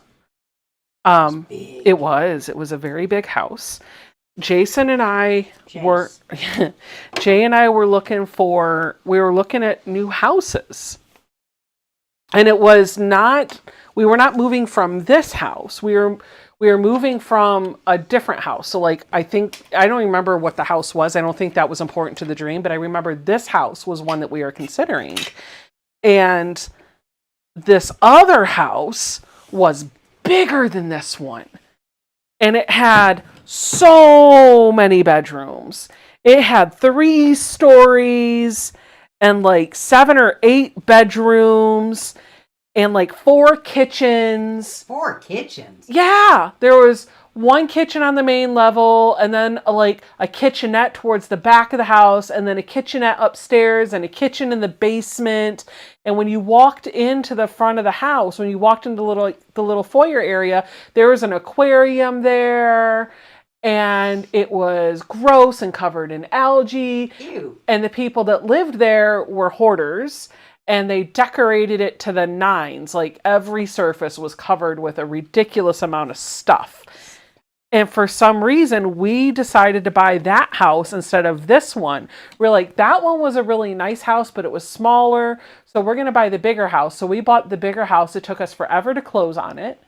Big. It was a very big house. Jason and I were Jay and I were looking at new houses. And we were not moving from this house. We were moving from a different house. So, like, I don't remember what the house was. I don't think that was important to the dream, but I remember this house was one that we were considering. And this other house was bigger than this one. And it had so many bedrooms. It had 3 stories and like 7 or 8 bedrooms and like 4 kitchens. 4 kitchens? Yeah. There was 1 kitchen on the main level, and then like a kitchenette towards the back of the house, and then a kitchenette upstairs, and a kitchen in the basement. And when you walked into the front of the house, when you walked into the little foyer area, there was an aquarium there, and it was gross and covered in algae. Ew. And the people that lived there were hoarders, and they decorated it to the nines. Like, every surface was covered with a ridiculous amount of stuff. And for some reason, we decided to buy that house instead of this one. We're like, that one was a really nice house, but it was smaller. So we're going to buy the bigger house. So we bought the bigger house. It took us forever to close on it.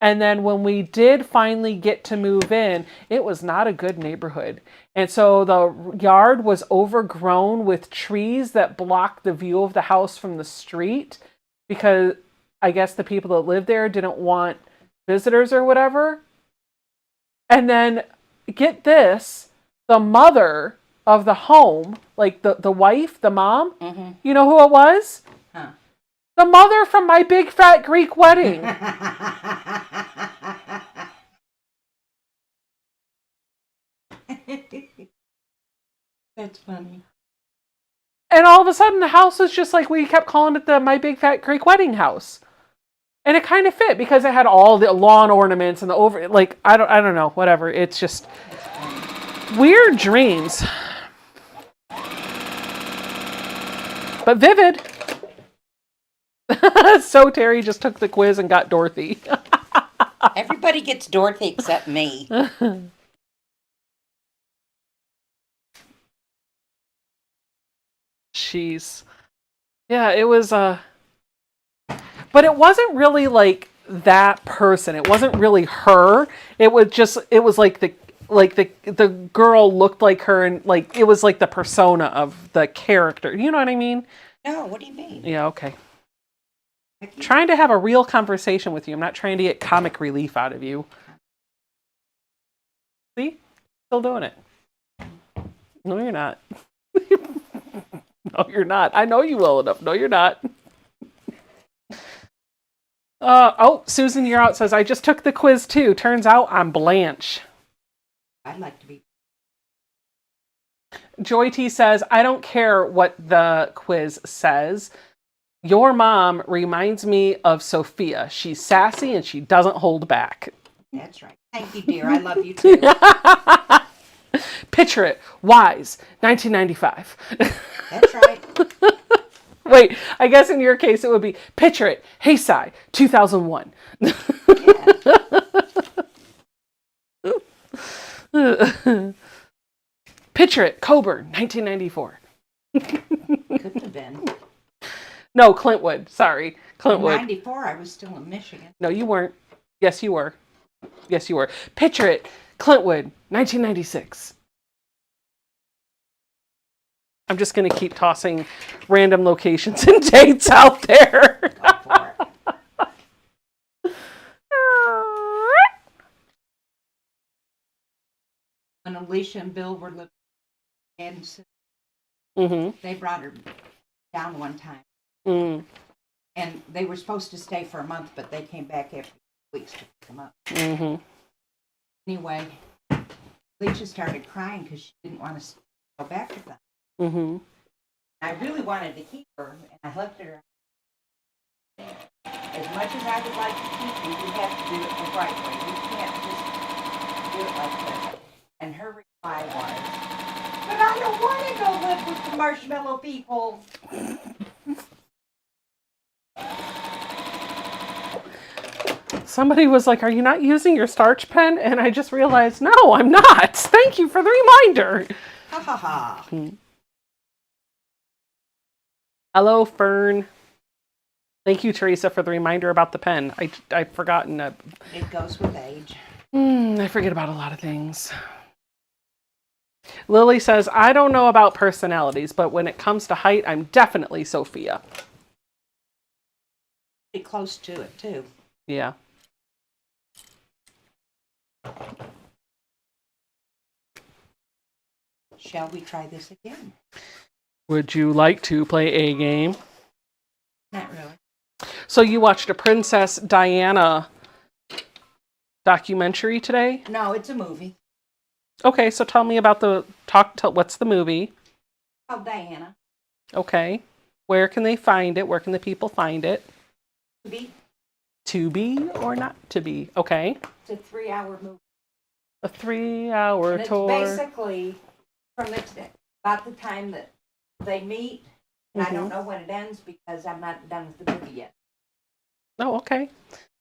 And then when we did finally get to move in, it was not a good neighborhood. And so the yard was overgrown with trees that blocked the view of the house from the street, because I guess the people that lived there didn't want visitors or whatever. And then, get this, the mother of the home, like the wife, the mom, You know who it was? Huh. The mother from my big fat Greek wedding. That's funny. And all of a sudden, the house was just like, we kept calling it the My Big Fat Greek Wedding House. And it kind of fit because it had all the lawn ornaments and the I don't know, whatever. It's just weird dreams. But vivid. So Terry just took the quiz and got Dorothy. Everybody gets Dorothy except me. Jeez. Yeah, it was but it wasn't really like that person. It wasn't really her. It was like the girl looked like her, and like it was like the persona of the character. You know what I mean? No, what do you mean? Yeah, okay. Trying to have a real conversation with you. I'm not trying to get comic relief out of you. See? Still doing it. No, you're not. No, you're not. I know you well enough. No, you're not. Susan, you're out, says, I just took the quiz too. Turns out I'm Blanche. I'd like to be. Joy T says, I don't care what the quiz says. Your mom reminds me of Sophia. She's sassy and she doesn't hold back. That's right. Thank you, dear. I love you too. Picture it. Wise. 1995. That's right. Wait, I guess in your case it would be picture it. Hey, Sai. 2001. Yeah. Picture it. Coburn. 1994. Couldn't have been. No, Clintwood. Sorry. Clintwood. In 94, I was still in Michigan. No, you weren't. Yes, you were. Yes, you were. Picture it. Clintwood, 1996. I'm just going to keep tossing random locations and dates out there. Go for it. When Alicia and Bill were living in Kansas, they brought her down one time. And they were supposed to stay for a month, but they came back after weeks to pick them up. Anyway, Alicia started crying because she didn't want to go back with them. I really wanted to keep her, and I left her. As much as I would like to keep you, you have to do it the right way. You can't just do it like this. And her reply was, but I don't want to go live with the marshmallow people. Somebody was like, are you not using your starch pen? And I just realized, no, I'm not. Thank you for the reminder. Ha ha ha. Hello, Fern. Thank you, Teresa, for the reminder about the pen. I've forgotten. It goes with age. I forget about a lot of things. Lily says, I don't know about personalities, but when it comes to height, I'm definitely Sophia. Pretty close to it, too. Yeah. Shall we try this again? Would you like to play a game? Not really. So you watched a Princess Diana documentary today? No, it's a movie. Okay, so tell me about what's the movie? Called Diana. Okay. Where can they find it? Where can the people find it? To be or not to be? Okay. It's a 3-hour movie. A 3-hour and tour. It's basically from about the time that they meet. And I don't know when it ends because I'm not done with the movie yet. Oh, okay.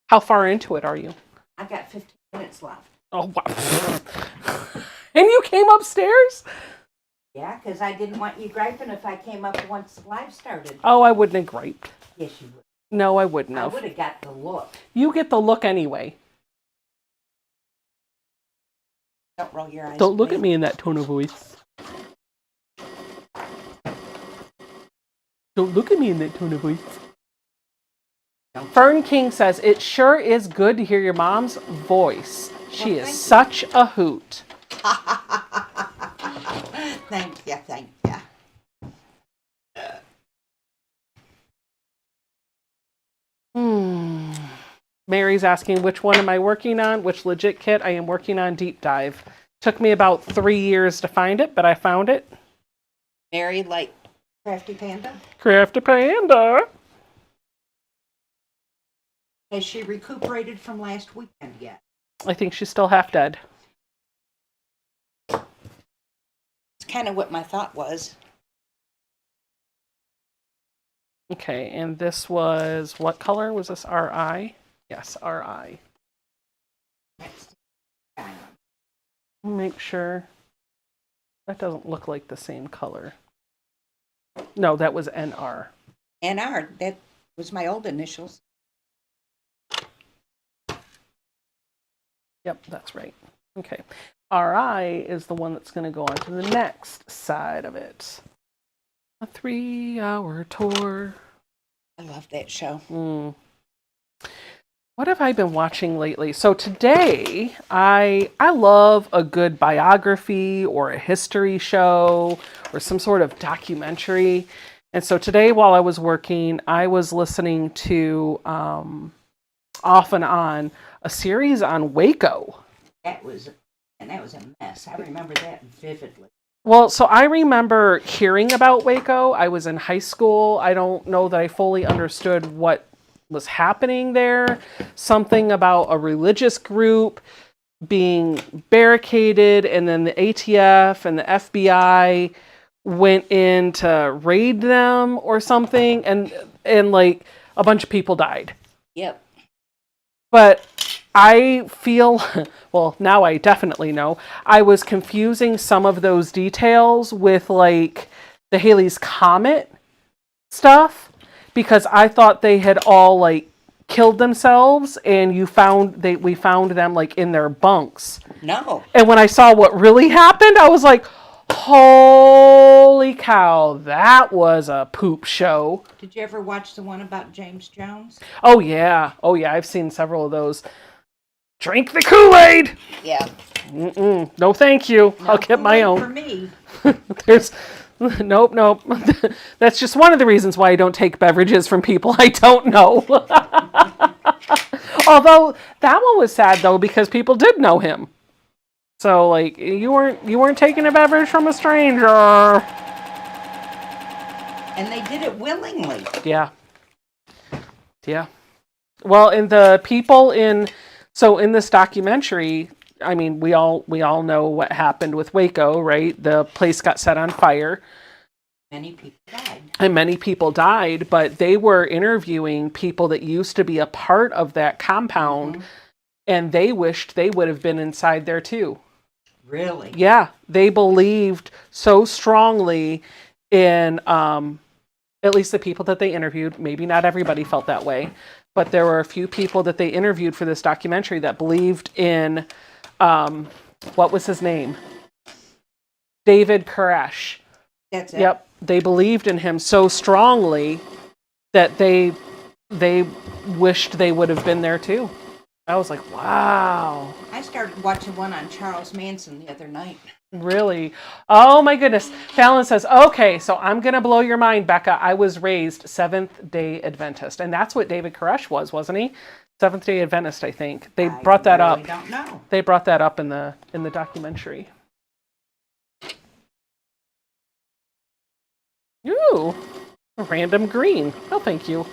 How far into it are you? I've got 15 minutes left. Oh, wow. And you came upstairs? Yeah, because I didn't want you griping if I came up once live started. Oh, I wouldn't have griped. Yes, you would. No, I wouldn't I have. would have got the look. You get the look anyway. Don't roll your eyes. Don't look at me in that tone of voice. Don't look at me in that tone of voice. Fern King says, it sure is good to hear your mom's voice. She is such a hoot. Thank you. Mary's asking, which one am I working on? Which legit kit? I am working on Deep Dive. Took me about 3 years to find it, but I found it. Mary, like Crafty Panda. Crafty Panda. Has she recuperated from last weekend yet? I think she's still half dead. It's kind of what my thought was. Okay, and this was, what color was this? RI? Yes, RI. Make sure. That doesn't look like the same color. No, that was NR. NR, that was my old initials. Yep, that's right. Okay. RI is the one that's going to go on to the next side of it. A 3-hour tour. I love that show. What have I been watching lately? So today, I love a good biography or a history show or some sort of documentary. And so today, while I was working, I was listening to off and on a series on Waco. That was a mess. I remember that vividly. Well, so I remember hearing about Waco. I was in high school. I don't know that I fully understood what was happening there. Something about a religious group being barricaded, and then the ATF and the FBI went in to raid them or something, and like a bunch of people died. Yep. But I feel, well, now I definitely know, I was confusing some of those details with like the Halley's Comet stuff, because I thought they had all like killed themselves, and we found them like in their bunks. No. And when I saw what really happened, I was like, holy cow, that was a poop show. Did you ever watch the one about James Jones? Oh yeah, I've seen several of those. Drink the Kool-Aid. Yeah. No, thank you. No I'll get my own. For me. There's nope. That's just one of the reasons why I don't take beverages from people I don't know. Although that one was sad though, because people did know him. So like you weren't taking a beverage from a stranger. And they did it willingly. Yeah. Well, and the people in this documentary, I mean, we all know what happened with Waco, right? The place got set on fire. Many people died. And many people died, but they were interviewing people that used to be a part of that compound, and they wished they would have been inside there too. Really? Yeah, they believed so strongly in, at least the people that they interviewed. Maybe not everybody felt that way, but there were a few people that they interviewed for this documentary that believed in, what was his name? David Koresh. That's it. Yep. They believed in him so strongly that they wished they would have been there too. I was like, wow. I started watching one on Charles Manson the other night. Really? Oh my goodness. Fallon says, okay, so I'm going to blow your mind, Becca. I was raised Seventh-day Adventist. And that's what David Koresh was, wasn't he? Seventh-day Adventist, I think. They brought that up. I don't know. They brought that up in the documentary. Ooh, a random green. Oh, thank you.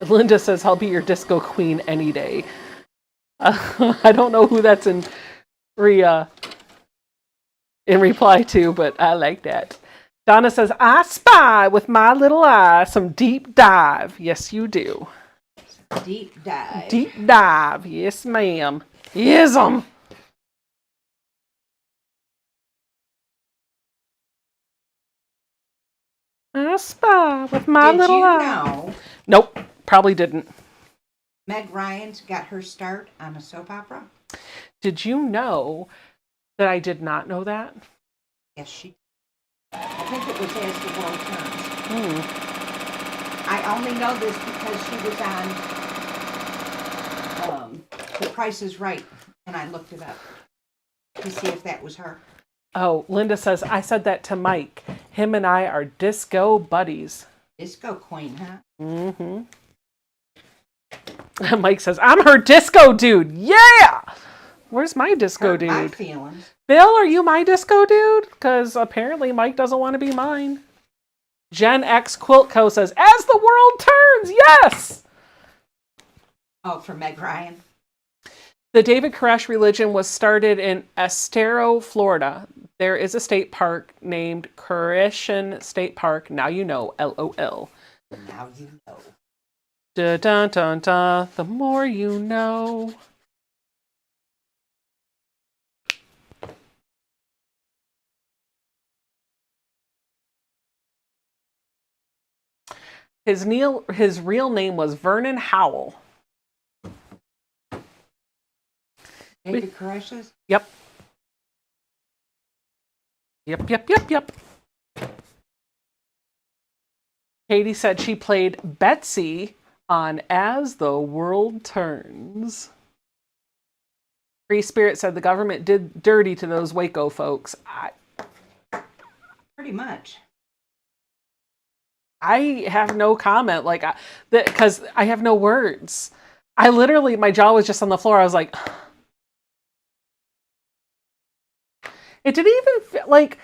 Linda says, I'll be your disco queen any day. I don't know who that's in reply to, but I like that. Donna says, I spy with my little eye some deep dive. Yes, you do. Deep dive. Deep dive. Yes, ma'am. Yes'm. I spy with my little eye. Did you know Nope, probably didn't. Meg Ryan's got her start on a soap opera? Did you know that I did not know that? Yes, she. I think it was As the World Turns. I only know this because she was on The Price is Right, and I looked it up to see if that was her. Oh, Linda says, I said that to Mike. Him and I are disco buddies. Disco queen, huh? Mm-hmm. Mike says, I'm her disco dude. Yeah! Where's my disco Hurt dude? my feelings. Bill, are you my disco dude? Because apparently Mike doesn't want to be mine. Gen X Quilt Co. says, as the world turns, yes! Oh, for Meg Ryan. The David Koresh religion was started in Estero, Florida. There is a state park named Koreshan State Park. Now you know, LOL. Now you know. Da dun dun dun. The more you know. His real name was Vernon Howell. David Koresh's? Yep. Yep. Katie said she played Betsy on As the World Turns. Free Spirit said the government did dirty to those Waco folks. Pretty much. I have no comment, like, because I have no words. I literally, my jaw was just on the floor. I was like, it didn't even feel like,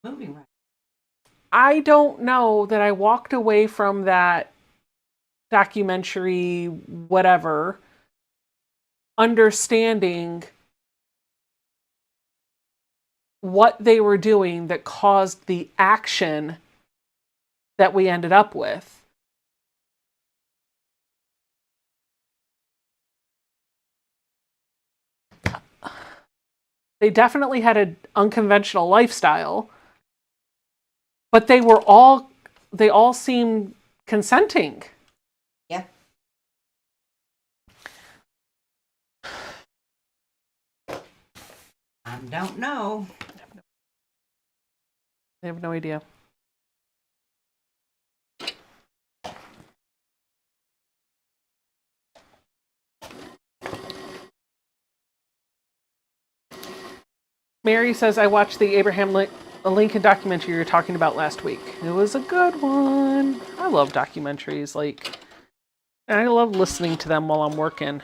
Moving right. I don't know that I walked away from that documentary, whatever, understanding what they were doing that caused the action that we ended up with. They definitely had an unconventional lifestyle, but they all seemed consenting. Yeah. I don't know. I have no idea. Mary says, I watched the Abraham Lincoln documentary you were talking about last week. It was a good one. I love documentaries. Like, I love listening to them while I'm working.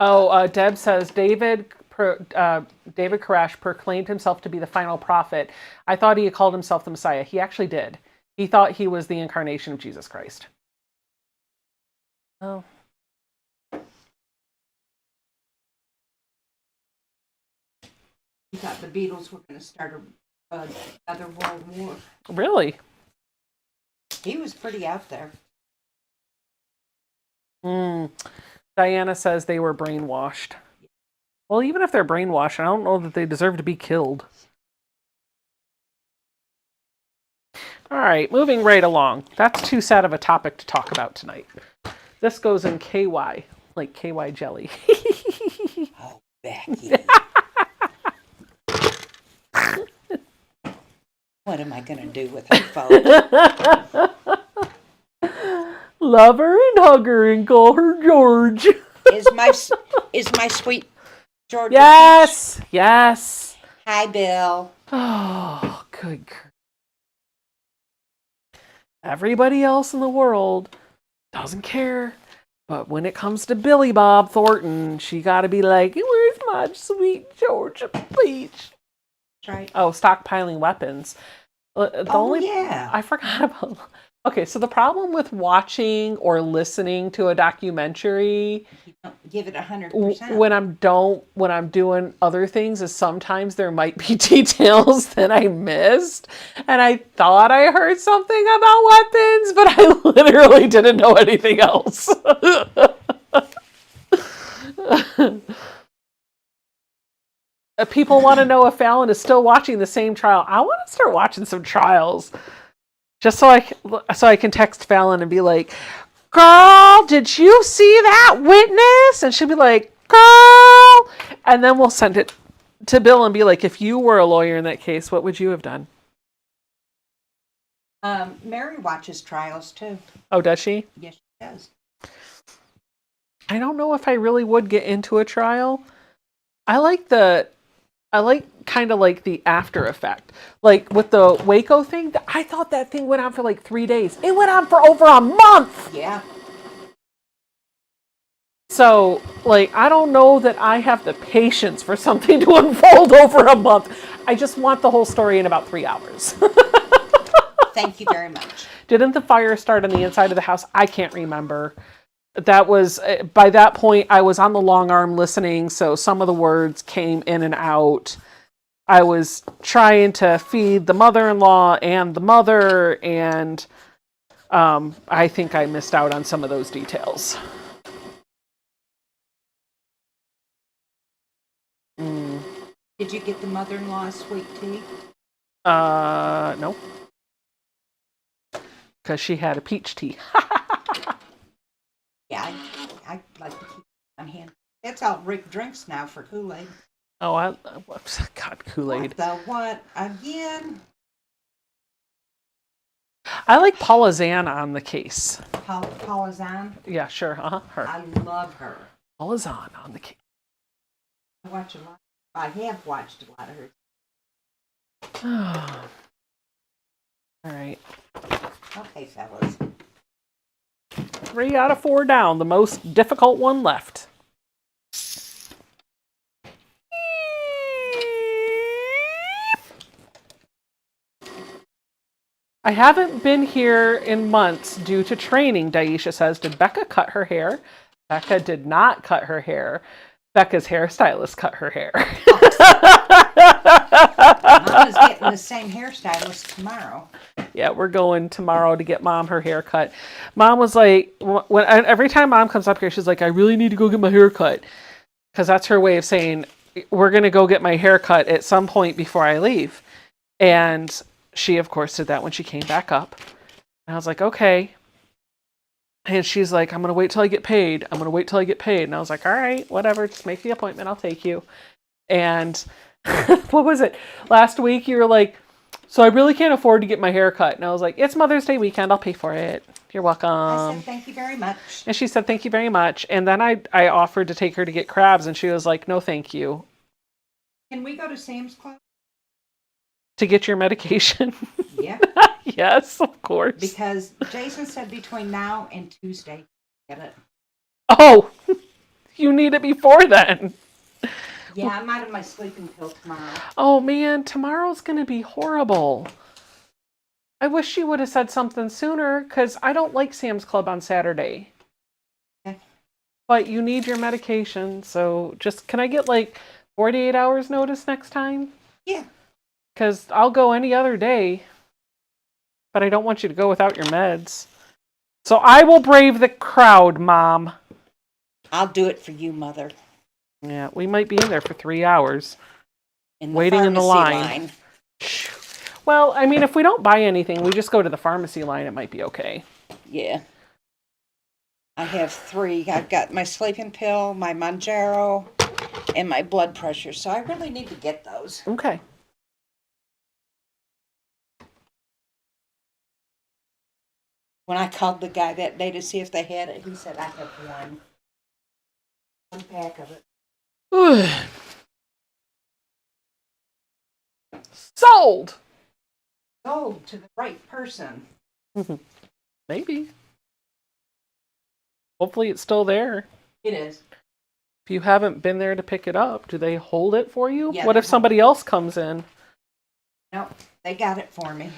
Oh, Deb says, David Koresh proclaimed himself to be the final prophet. I thought he had called himself the Messiah. He actually did. He thought he was the incarnation of Jesus Christ. Oh. He thought the Beatles were going to start another world war. Really? He was pretty out there. Diana says they were brainwashed. Well, even if they're brainwashed, I don't know that they deserve to be killed. All right, moving right along. That's too sad of a topic to talk about tonight. This goes in KY, like KY jelly. Oh, Becky. What am I going to do with her phone? Love her and hug her and call her George. Is my sweet George? Yes, yes. Hi, Bill. Oh, good. Everybody else in the world doesn't care. But when it comes to Billy Bob Thornton, she got to be like, where's my sweet Georgia Peach? That's right. Oh, stockpiling weapons. Yeah. I forgot about. Okay, so the problem with watching or listening to a documentary, You don't give it 100%. when I'm doing other things, is sometimes there might be details that I missed, and I thought I heard something about weapons, but I literally didn't know anything else. People want to know if Fallon is still watching the same trial. I want to start watching some trials. Just so I can text Fallon and be like, girl, did you see that witness? And she'll be like, girl. And then we'll send it to Bill and be like, if you were a lawyer in that case, what would you have done? Mary watches trials too. Oh, does she? Yes, she does. I don't know if I really would get into a trial. I like kind of like the after effect. Like with the Waco thing, I thought that thing went on for like 3 days. It went on for over a month. Yeah. So, like, I don't know that I have the patience for something to unfold over a month. I just want the whole story in about 3 hours. Thank you very much. Didn't the fire start on the inside of the house? I can't remember. That was, by that point, I was on the long arm listening, so some of the words came in and out. I was trying to feed the mother-in-law and the mother, and I think I missed out on some of those details. Did you get the mother-in-law sweet tea? No. Because she had a peach tea. Yeah, I like to keep it on hand. That's all Rick drinks now for Kool-Aid. Oh, God, Kool-Aid. What the what again? I like Paula Zahn on the case. Paula Zahn? Yeah, sure. Her. I love her. Paula Zahn on the case. I watch a lot. I have watched a lot of her. All right. Okay, fellas. 3 out of 4 down. The most difficult one left. I haven't been here in months due to training, Daisha says. Did Becca cut her hair? Becca did not cut her hair. Becca's hairstylist cut her hair. Mama's getting the same hairstylist tomorrow. Yeah, we're going tomorrow to get Mom her hair cut. Mom was like, every time Mom comes up here, she's like, I really need to go get my hair cut. Because that's her way of saying, we're going to go get my hair cut at some point before I leave. And she, of course, did that when she came back up. And I was like, okay. And she's like, I'm going to wait till I get paid. I'm going to wait till I get paid. And I was like, all right, whatever. Just make the appointment. I'll take you. And what was it? Last week, you were like, so I really can't afford to get my hair cut. And I was like, it's Mother's Day weekend. I'll pay for it. You're welcome. I said, thank you very much. And she said, thank you very much. And then I offered to take her to get crabs. And she was like, no, thank you. Can we go to Sam's Club? To get your medication? Yeah. Yes, of course. Because Jason said between now and Tuesday, get it. Oh, you need it before then. Yeah, I'm out of my sleeping pill tomorrow. Oh, man, tomorrow's going to be horrible. I wish she would have said something sooner, because I don't like Sam's Club on Saturday. Okay. But you need your medication, so just, can I get like 48 hours notice next time? Yeah. Because I'll go any other day, but I don't want you to go without your meds. So I will brave the crowd, Mom. I'll do it for you, Mother. Yeah, we might be in there for 3 hours. Waiting in the line. Well, I mean, if we don't buy anything, we just go to the pharmacy line, it might be okay. Yeah. I have 3. I've got my sleeping pill, my Mounjaro, and my blood pressure. So I really need to get those. Okay. When I called the guy that day to see if they had it, he said, I have one pack of it. Sold! Sold to the right person. Maybe. Hopefully it's still there. It is. If you haven't been there to pick it up, do they hold it for you? Yeah, what if somebody else comes in? No, they got it for me.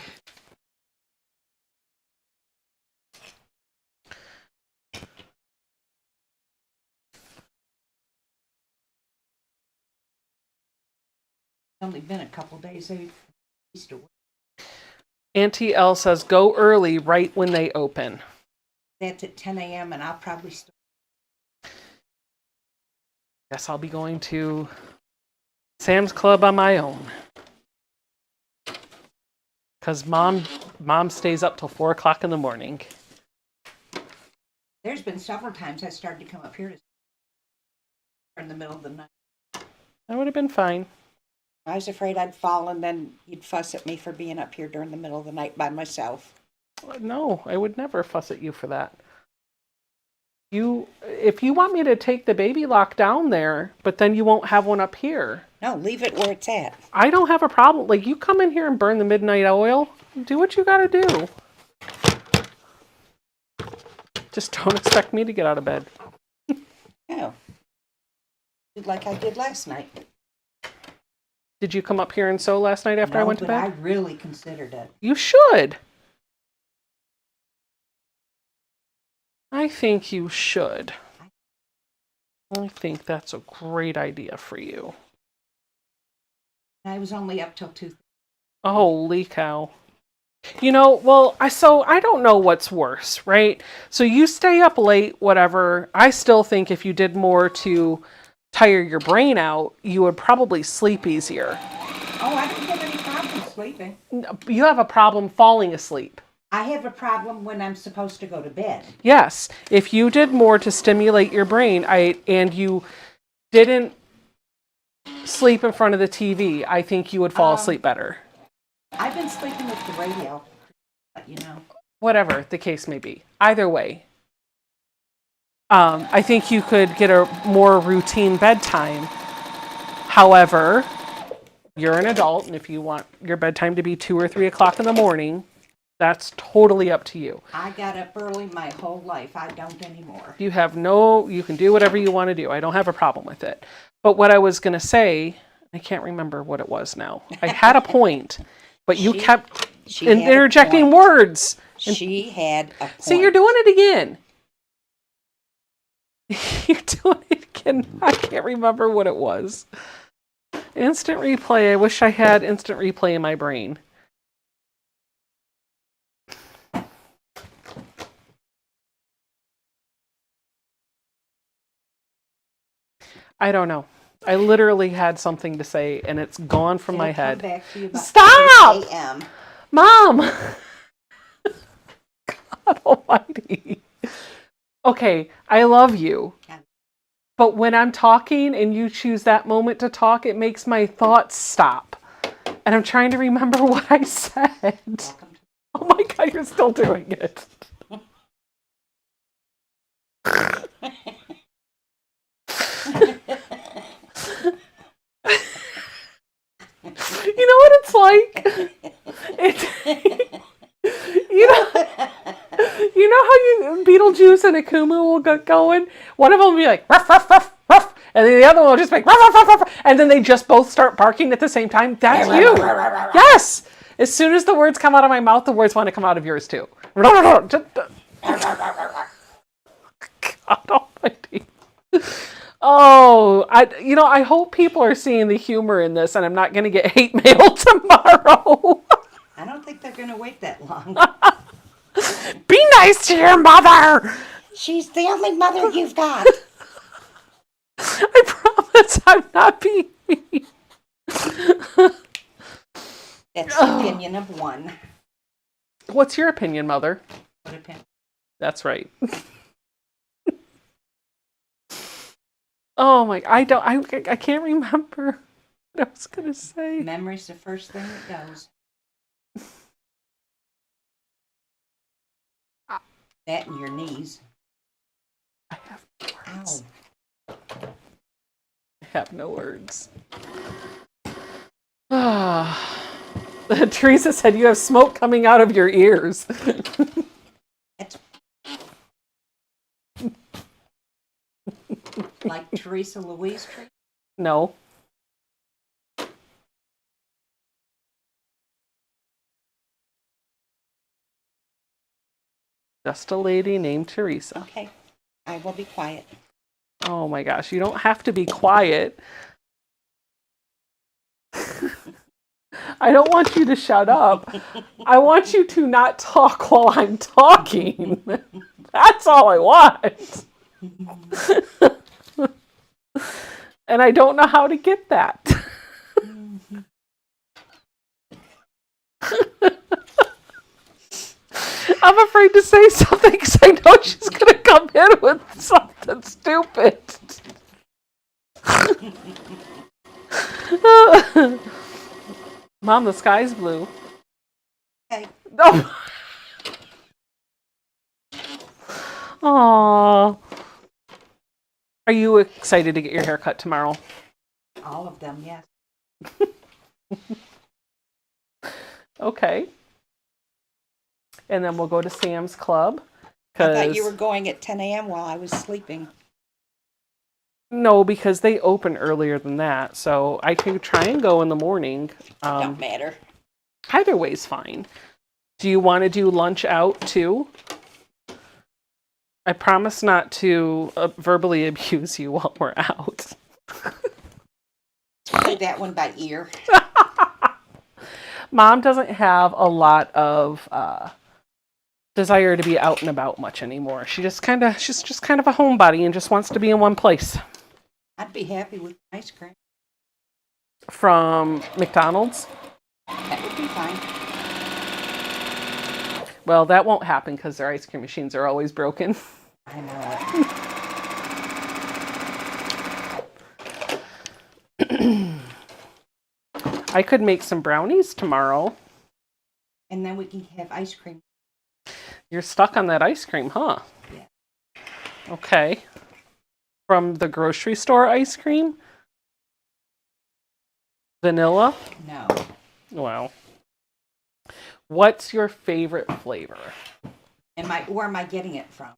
Only been a couple days. They used to work. Auntie L says, go early right when they open. That's at 10 a.m. and I'll probably start. Guess I'll be going to Sam's Club on my own. Because mom stays up till 4 o'clock in the morning. There's been several times I started to come up here in the middle of the night. That would have been fine. I was afraid I'd fall and then you'd fuss at me for being up here during the middle of the night by myself. No, I would never fuss at you for that. if you want me to take the baby lock down there, but then you won't have one up here. No, leave it where it's at. I don't have a problem. Like, you come in here and burn the midnight oil. Do what you gotta do. Just don't expect me to get out of bed. No. Like I did last night. Did you come up here and sew last night after I went to bed? I really considered it. You should. I think you should. I think that's a great idea for you. I was only up till 2. Holy cow. You know, well, I don't know what's worse, right? So you stay up late, whatever. I still think if you did more to tire your brain out, you would probably sleep easier. Oh, I don't have any problem sleeping. You have a problem falling asleep. I have a problem when I'm supposed to go to bed. Yes. If you did more to stimulate your brain, and you didn't sleep in front of the TV, I think you would fall asleep better. I've been sleeping with the radio, but Whatever the case may be. Either way. I think you could get a more routine bedtime. However, you're an adult, and if you want your bedtime to be 2 or 3 o'clock in the morning, that's totally up to you. I got up early my whole life. I don't anymore. You can do whatever you want to do. I don't have a problem with it. But what I was going to say, I can't remember what it was now. I had a point, but you kept interjecting words. She had a point. See, you're doing it again. You're doing it again. I can't remember what it was. Instant replay. I wish I had instant replay in my brain. I don't know. I literally had something to say, and it's gone from my head. Back to you about Stop! 8 a.m. Mom! God almighty. Okay, I love you. But when I'm talking and you choose that moment to talk, it makes my thoughts stop. And I'm trying to remember what I said. Oh my God, you're still doing it. You know what it's like? You know how Beetlejuice and Akumu will get going? One of them will be like, ruff, ruff, ruff, ruff, and then the other one will just be like, ruff, ruff, ruff, ruff, and then they just both start barking at the same time. That's you. Yes. As soon as the words come out of my mouth, the words want to come out of yours too. God almighty. Oh, I hope people are seeing the humor in this, and I'm not going to get hate mail tomorrow. I don't think they're going to wait that long. Be nice to your mother. She's the only mother you've got. I promise I'm not being mean. That's the opinion of one. What's your opinion, Mother? What opinion? That's right. Oh my! I can't remember what I was gonna say. Memory's the first thing that goes. That and your knees. I have no words. Ow. I have no words. Teresa said you have smoke coming out of your ears. That's like Teresa Louise tree? No. Just a lady named Teresa. Okay. I will be quiet. Oh my gosh, you don't have to be quiet. I don't want you to shut up. I want you to not talk while I'm talking. That's all I want. And I don't know how to get that. I'm afraid to say something because I know she's going to come in with something stupid. Mom, the sky's blue. Okay. Oh. Aww. Are you excited to get your hair cut tomorrow? All of them, yes. Okay. And then we'll go to Sam's Club. I thought you were going at 10 a.m. while I was sleeping. No, because they open earlier than that. So I can try and go in the morning. Don't matter. Either way's fine. Do you want to do lunch out too? I promise not to verbally abuse you while we're out. Play that one by ear. Mom doesn't have a lot of desire to be out and about much anymore. She's just kind of a homebody and just wants to be in one place. I'd be happy with ice cream. From McDonald's? That would be fine. Well, that won't happen because their ice cream machines are always broken. I know it. I could make some brownies tomorrow. And then we can have ice cream. You're stuck on that ice cream, huh? Yeah. Okay. From the grocery store ice cream? Vanilla? No. Wow. What's your favorite flavor? Where am I getting it from?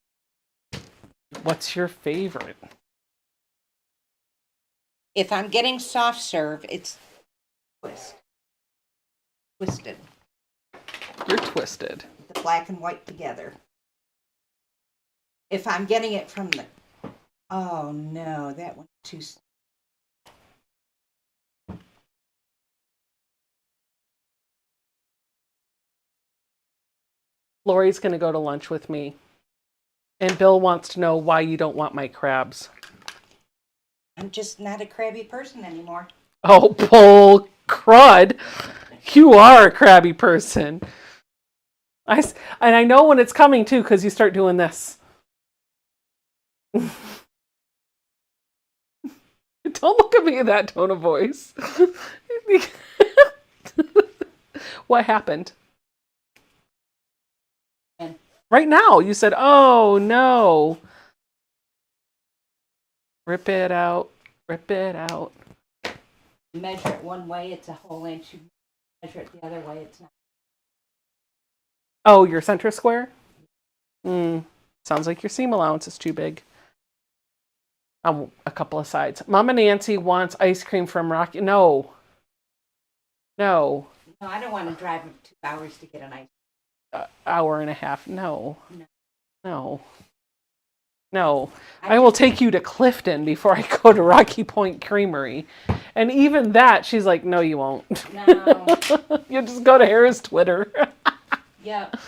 What's your favorite? If I'm getting soft serve, it's twisted. You're twisted. The black and white together. If I'm getting it from the... Oh, no, that one's too... Lori's going to go to lunch with me. And Bill wants to know why you don't want my crabs. I'm just not a crabby person anymore. Oh, bull crud. You are a crabby person. And I know when it's coming, too, because you start doing this. Don't look at me in that tone of voice. What happened? Right now, you said, oh, no. Rip it out. Rip it out. Measure it one way, it's a whole inch. You measure it the other way, it's not. Oh, your center square? Sounds like your seam allowance is too big. A couple of sides. Mama Nancy wants ice cream from Rocky. No. No, I don't want to drive 2 hours to get an ice cream. Hour and a half. No. I will take you to Clifton before I go to Rocky Point Creamery. And even that, she's like, no, you won't. No. You just go to Harris Twitter. Yep.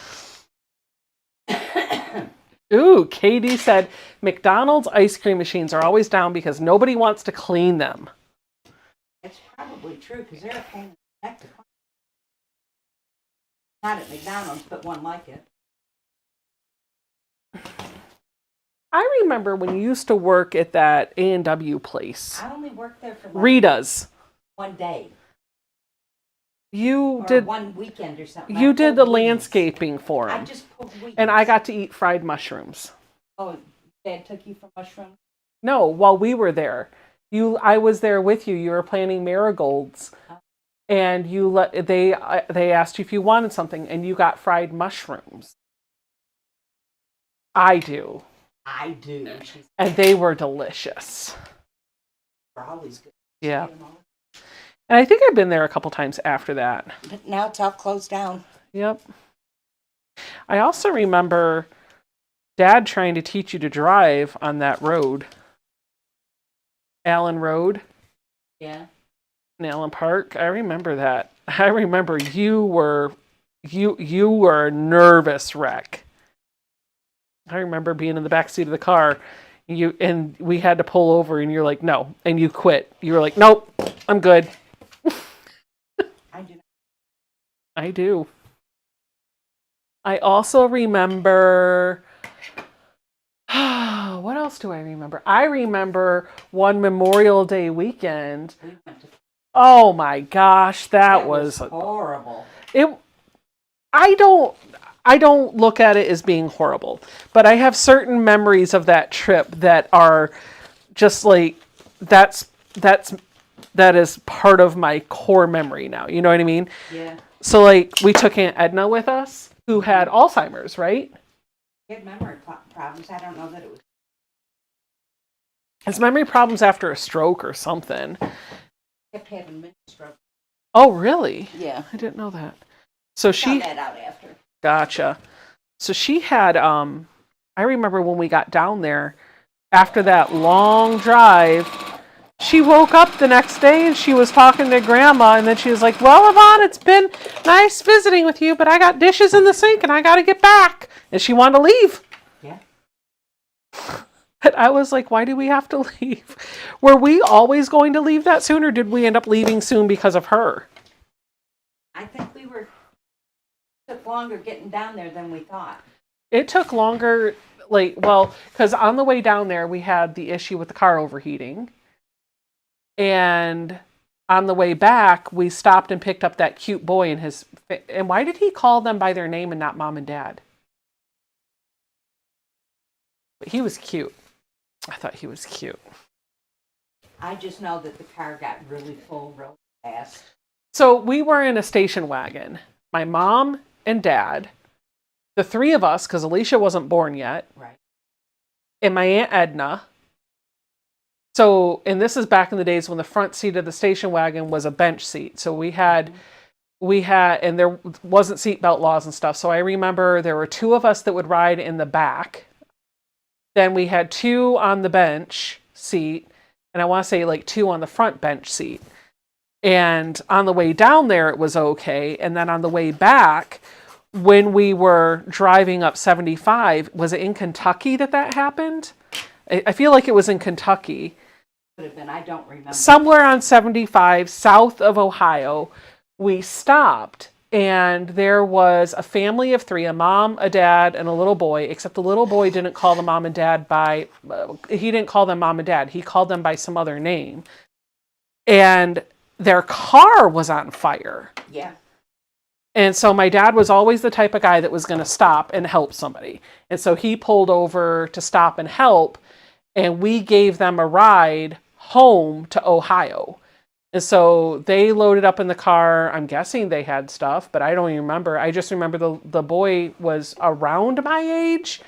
Ooh, Katie said, McDonald's ice cream machines are always down because nobody wants to clean them. That's probably true because they're a pain in the neck to clean. Not at McDonald's, but one like it. I remember when you used to work at that A&W place. I only worked there for Rita's. one day. You or did 1 weekend or something. You did the landscaping for I them. just pulled weeds. And I got to eat fried mushrooms. Oh, Dad took you for mushrooms? No, while we were there. I was there with you. You were planting marigolds. And they asked you if you wanted something and you got fried mushrooms. I do. And they were delicious. They're always good. Yeah. And I think I've been there a couple times after that. But now it's all closed down. Yep. I also remember Dad trying to teach you to drive on that road. Allen Road. Yeah. In Allen Park. I remember that. I remember you were a nervous wreck. I remember being in the back seat of the car and we had to pull over and you're like, no. And you quit. You were like, nope, I'm good. I do. I also remember, what else do I remember? I remember one Memorial Day weekend. Oh my gosh, that was horrible. I don't look at it as being horrible, but I have certain memories of that trip that are just like that is part of my core memory now. You know what I mean? Yeah. So like we took Aunt Edna with us, who had Alzheimer's, right? He had memory problems. I don't know that it was. His memory problems after a stroke or something. Kept having mini stroke. Oh, really? Yeah. I didn't know that. So she Found that out after. Gotcha. So she had I remember when we got down there after that long drive, she woke up the next day and she was talking to Grandma, and then she was like, "Well, Yvonne, it's been nice visiting with you, but I got dishes in the sink and I got to get back." And she wanted to leave. Yeah. And I was like, "Why do we have to leave? Were we always going to leave that soon, or did we end up leaving soon because of her?" I think took longer getting down there than we thought. It took longer, because on the way down there, we had the issue with the car overheating. And on the way back, we stopped and picked up that cute boy and why did he call them by their name and not Mom and Dad? But he was cute. I thought he was cute. I just know that the car got really full real fast. So we were in a station wagon. My mom and Dad, the three of us, because Alicia wasn't born yet, right, and my Aunt Edna. So, and this is back in the days when the front seat of the station wagon was a bench seat. So we had, and there wasn't seatbelt laws and stuff. So I remember there were two of us that would ride in the back. Then we had two on the bench seat, and I want to say like two on the front bench seat. And on the way down there, it was okay. And then on the way back, when we were driving up 75, was it in Kentucky that happened? I feel like it was in Kentucky. Could have been. I don't remember. Somewhere on 75, south of Ohio, we stopped. And there was a family of three, a mom, a dad, and a little boy, except the little boy didn't call the mom and dad he didn't call them mom and dad. He called them by some other name. And their car was on fire. Yeah. And so my dad was always the type of guy that was going to stop and help somebody. And so he pulled over to stop and help, and we gave them a ride home to Ohio. And so they loaded up in the car. I'm guessing they had stuff, but I don't even remember. I just remember the boy was around my age,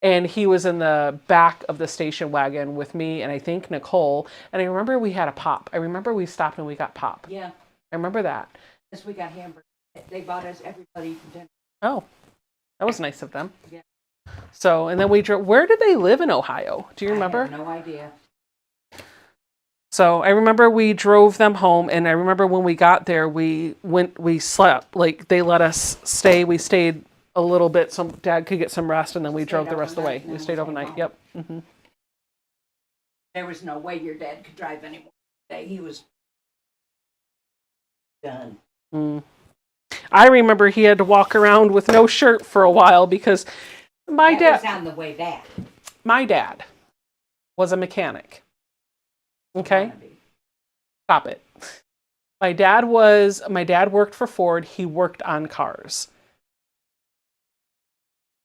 and he was in the back of the station wagon with me and I think Nicole. And I remember we had a pop. I remember we stopped and we got pop. Yeah. I remember that. Yes, we got hamburgers. They bought us everybody for dinner. Oh, that was nice of them. Yeah. So, and then we drove. Where did they live in Ohio? Do you remember? I have no idea. So I remember we drove them home, and I remember when we got there, we slept. Like, they let us stay. We stayed a little bit so Dad could get some rest, and then we drove the rest of the way. We stayed overnight. Yep. Mm-hmm. There was no way your dad could drive anymore today. He was done. I remember he had to walk around with no shirt for a while because my dad was on the way back. My dad was a mechanic. Okay? Stop it. My dad worked for Ford. He worked on cars.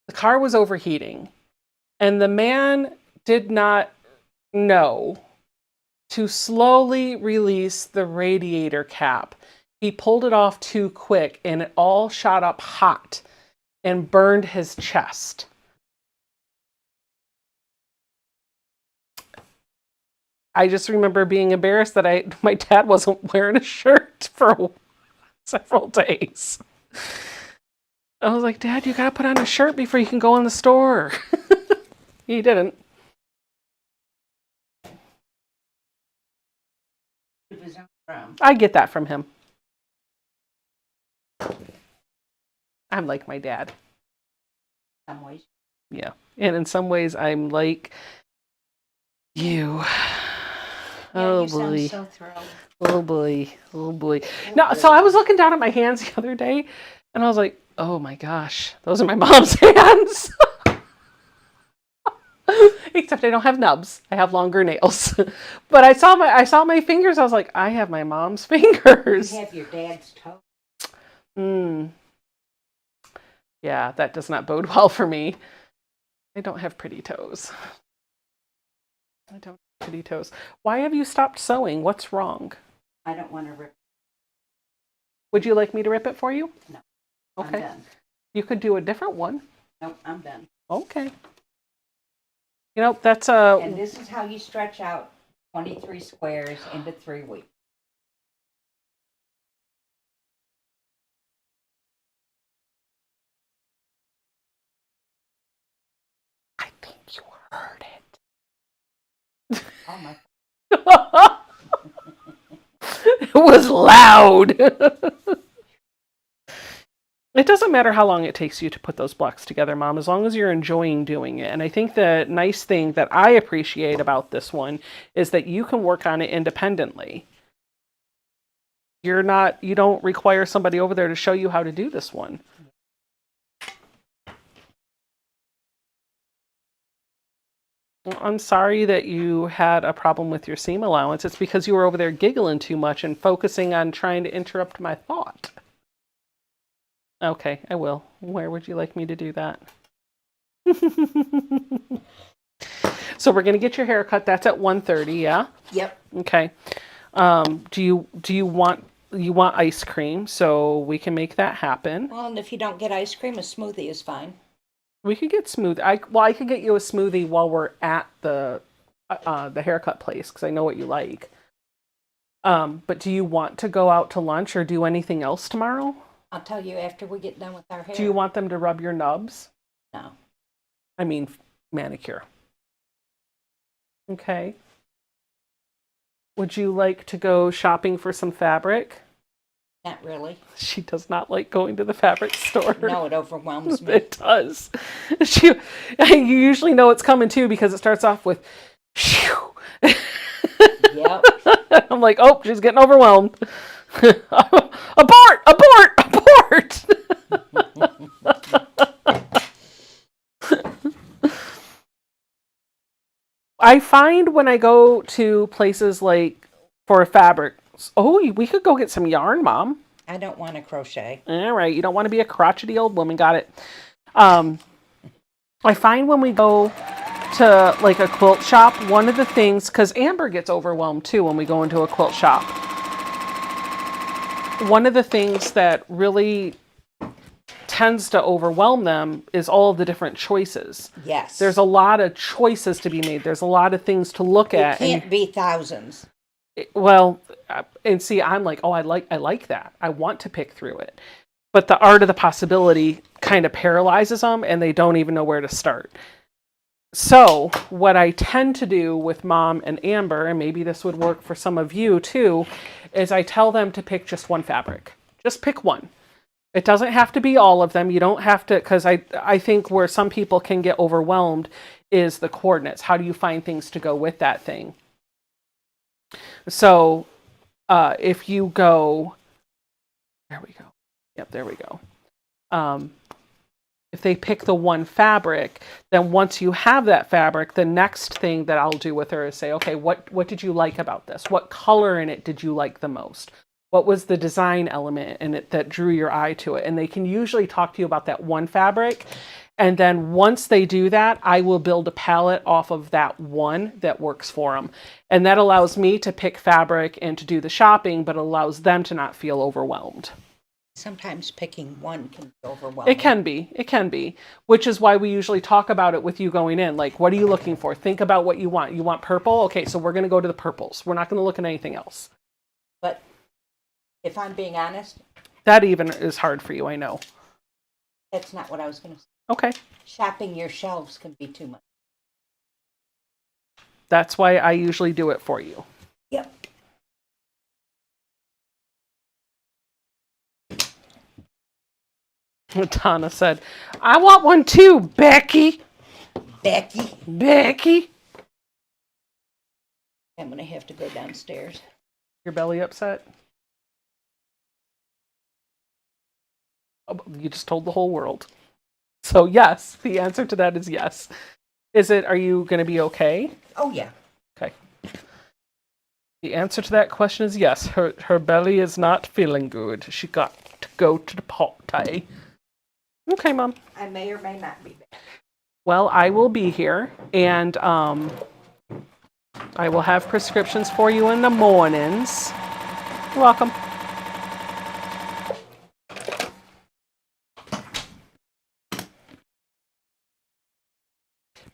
The car was overheating, and the man did not know to slowly release the radiator cap. He pulled it off too quick, and it all shot up hot and burned his chest. I just remember being embarrassed that my dad wasn't wearing a shirt for several days. I was like, Dad, you gotta put on a shirt before you can go in the store. He didn't. I get that from him. I'm like my dad. Some ways. Yeah. And in some ways, I'm like you. Oh, you boy. sound so thrilled. Oh, boy. Oh, boy. No, so I was looking down at my hands the other day, and I was like, oh, my gosh. Those are my mom's hands. Except I don't have nubs. I have longer nails. But I saw my fingers. I was like, I have my mom's fingers. You have your dad's toe. Yeah, that does not bode well for me. I don't have pretty toes. I don't have kitty toes. Why have you stopped sewing? What's wrong? I don't want to rip. Would you like me to rip it for you? No. Okay. I'm done. You could do a different one. Nope, I'm done. Okay. You know, that's a... And this is how you stretch out 23 squares into 3 weeks. I think you heard it. Oh my. It was loud. It doesn't matter how long it takes you to put those blocks together, Mom, as long as you're enjoying doing it. And I think the nice thing that I appreciate about this one is that you can work on it independently. You don't require somebody over there to show you how to do this one. Well, I'm sorry that you had a problem with your seam allowance. It's because you were over there giggling too much and focusing on trying to interrupt my thought. Okay, I will. Where would you like me to do that? So we're gonna get your hair cut. That's at 1:30, yeah? Yep. Okay. Do you want ice cream so we can make that happen? Well, and if you don't get ice cream, a smoothie is fine. We could get smoothie. I could get you a smoothie while we're at the haircut place because I know what you like. But do you want to go out to lunch or do anything else tomorrow? I'll tell you after we get done with our hair. Do you want them to rub your nubs? No. I mean, manicure. Okay. Would you like to go shopping for some fabric? Not really. She does not like going to the fabric store. No, it overwhelms me. It does. You usually know it's coming too because it starts off with shoo. Yep. I'm like, oh, she's getting overwhelmed. Abort! Abort! Abort! I find when I go to places like for fabric, oh, we could go get some yarn, Mom. I don't want to crochet. All right, you don't want to be a crotchety old woman. Got it. I find when we go to like a quilt shop, one of the things, because Amber gets overwhelmed too when we go into a quilt shop. One of the things that really tends to overwhelm them is all of the different choices. Yes. There's a lot of choices to be made. There's a lot of things to look at. It can't be thousands. Well, and see, I'm like, oh, I like that. I want to pick through it. But the art of the possibility kind of paralyzes them and they don't even know where to start. So what I tend to do with Mom and Amber, and maybe this would work for some of you too, is I tell them to pick just one fabric. Just pick one. It doesn't have to be all of them. You don't have to, because I think where some people can get overwhelmed is the coordinates. How do you find things to go with that thing? So if you go, there we go. Yep, there we go. If they pick the one fabric, then once you have that fabric, the next thing that I'll do with her is say, okay, what did you like about this? What color in it did you like the most? What was the design element in it that drew your eye to it? And they can usually talk to you about that one fabric. And then once they do that, I will build a palette off of that one that works for them. And that allows me to pick fabric and to do the shopping, but allows them to not feel overwhelmed. Sometimes picking one can be overwhelming. It can be, which is why we usually talk about it with you going in. Like, what are you looking for? Think about what you want. You want purple? Okay, so we're going to go to the purples. We're not going to look at anything else. But if I'm being honest, that even is hard for you, I know. That's not what I was going to say. Okay. Shopping your shelves can be too much. That's why I usually do it for you. Yep. Donna said, I want one too, Becky. Becky. I'm going to have to go downstairs. Your belly upset? Oh, you just told the whole world. So yes, the answer to that is yes. Are you going to be okay? Oh, yeah. Okay. The answer to that question is yes. Her belly is not feeling good. She got to go to the potty. Okay, Mom. I may or may not be back. Well, I will be here, and I will have prescriptions for you in the mornings. You're welcome.